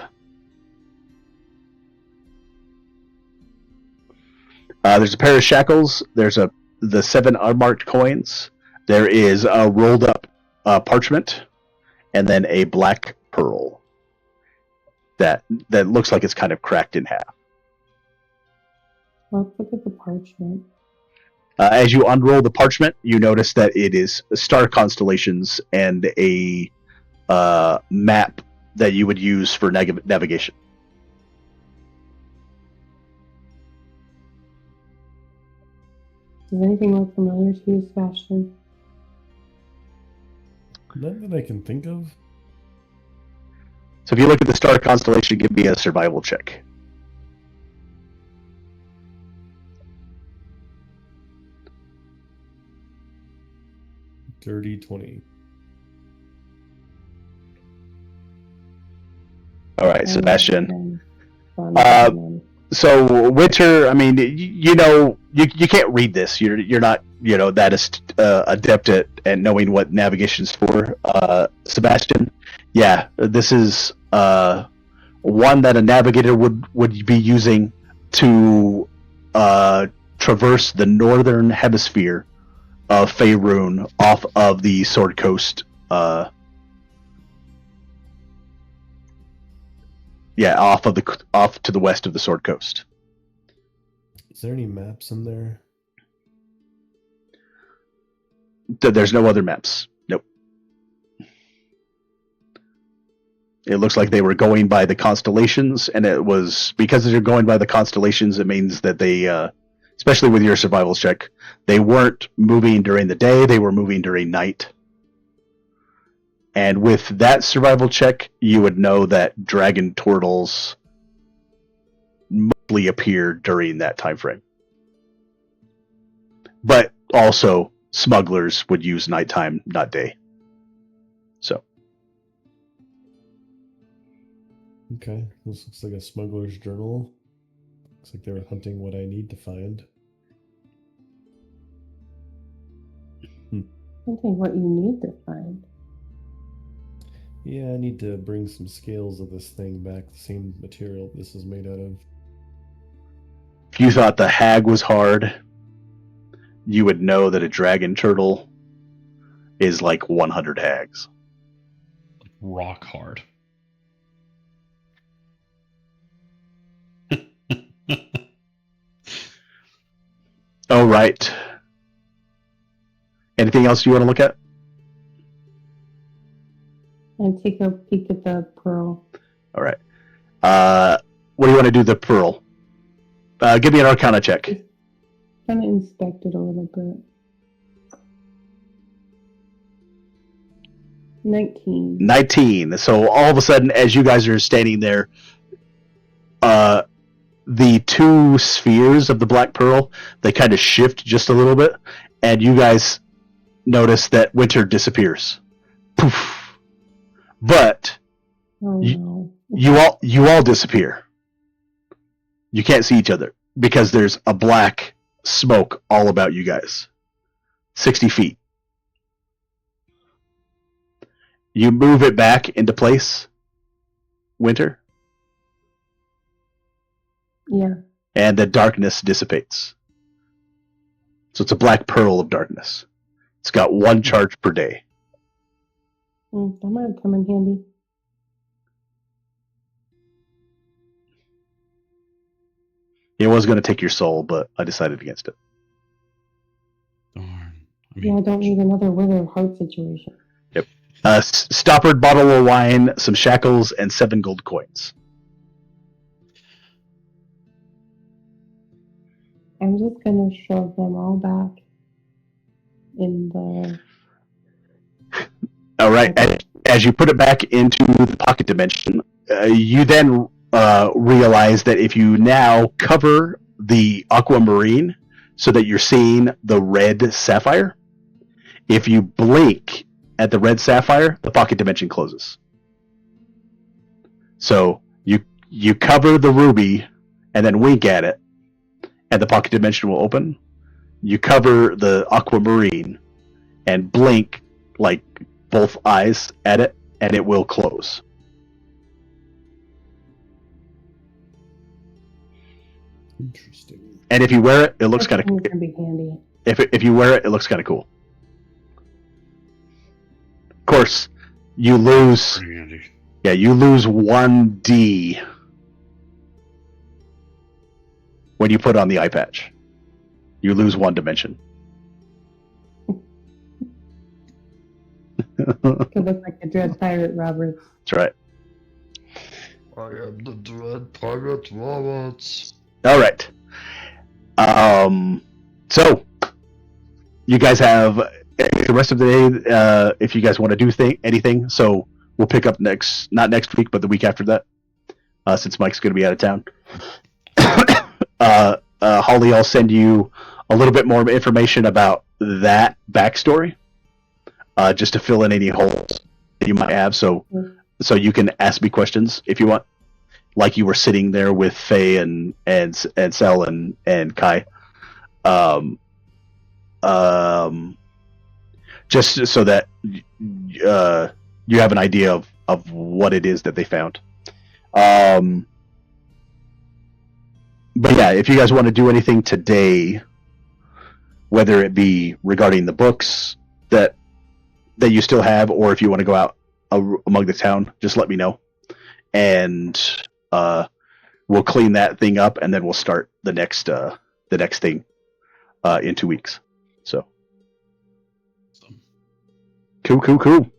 There's a pair of shackles. There's the 7 unmarked coins. There is a rolled up parchment, and then a black pearl that looks like it's kind of cracked in half. Let's look at the parchment. As you unroll the parchment, you notice that it is star constellations and a map that you would use for navigation. Does anything look familiar to you, Sebastian? Not that I can think of. So if you look at the star constellation, give me a survival check. Dirty 20. All right, Sebastian. Fun. So winter, I mean, you can't read this. You're not that adept at knowing what navigation's for. Sebastian, yeah, this is one that a navigator would be using to traverse the northern hemisphere of Faerun off of the Sword Coast. Off to the west of the Sword Coast. Is there any maps in there? There's no other maps. Nope. It looks like they were going by the constellations, and it was because they're going by the constellations. It means that they, especially with your survival check, they weren't moving during the day; they were moving during night. And with that survival check, you would know that dragon turtles mostly appear during that time frame. But also, smugglers would use nighttime, not day. So. Okay, this looks like a smuggler's journal. Looks like they were hunting what I need to find. Something what you need to find. Yeah, I need to bring some scales of this thing back, the same material this is made out of. If you thought the hag was hard, you would know that a dragon turtle is like 100 hags. Rock hard. Oh, right. Anything else you want to look at? And take a peek at the pearl. All right. What do you want to do the pearl? Give me an Arcana check. Kind of inspect it a little bit. 19. 19. So all of a sudden, as you guys are standing there, the two spheres of the black pearl, they kind of shift just a little bit, and you guys notice that Winter disappears. Poof. But Oh no. you all disappear. You can't see each other because there's a black smoke all about you guys. 60 feet. You move it back into place, Winter, Yeah. and the darkness dissipates. So it's a black pearl of darkness. It's got 1 charge per day. That might come in handy. It was going to take your soul, but I decided against it. Darn. Yeah, I don't need another withered heart situation. Stoppered bottle of wine, some shackles, and 7 gold coins. I'm just gonna shove them all back in the. All right. As you put it back into the pocket dimension, you then realize that if you now cover the aquamarine so that you're seeing the red sapphire, if you blink at the red sapphire, the pocket dimension closes. So you cover the ruby and then wink at it, and the pocket dimension will open. You cover the aquamarine and blink like both eyes at it, and it will close. Interesting. And if you wear it, it looks kind It's of. gonna be handy. If you wear it, it looks kind of cool. Of course, you lose. Pretty handy. Yeah, you lose 1d when you put on the eye patch. You lose 1 dimension. Could look like a Dread Pirate Roberts. That's right. I am the Dread Pirate Roberts. All right. So you guys have the rest of the day if you guys want to do anything. So we'll pick up not next week, but the week after that, since Mike's going to be out of town. Holly, I'll send you a little bit more information about that backstory, just to fill in any holes that you might have. So you can ask me questions if you want, like you were sitting there with Faye and Sel and Kai. Just so that you have an idea of what it is that they found. But yeah, if you guys want to do anything today, whether it be regarding the books that you still have, or if you want to go out among the town, just let me know, and we'll clean that thing up, and then we'll start the next thing in 2 weeks. So, cool.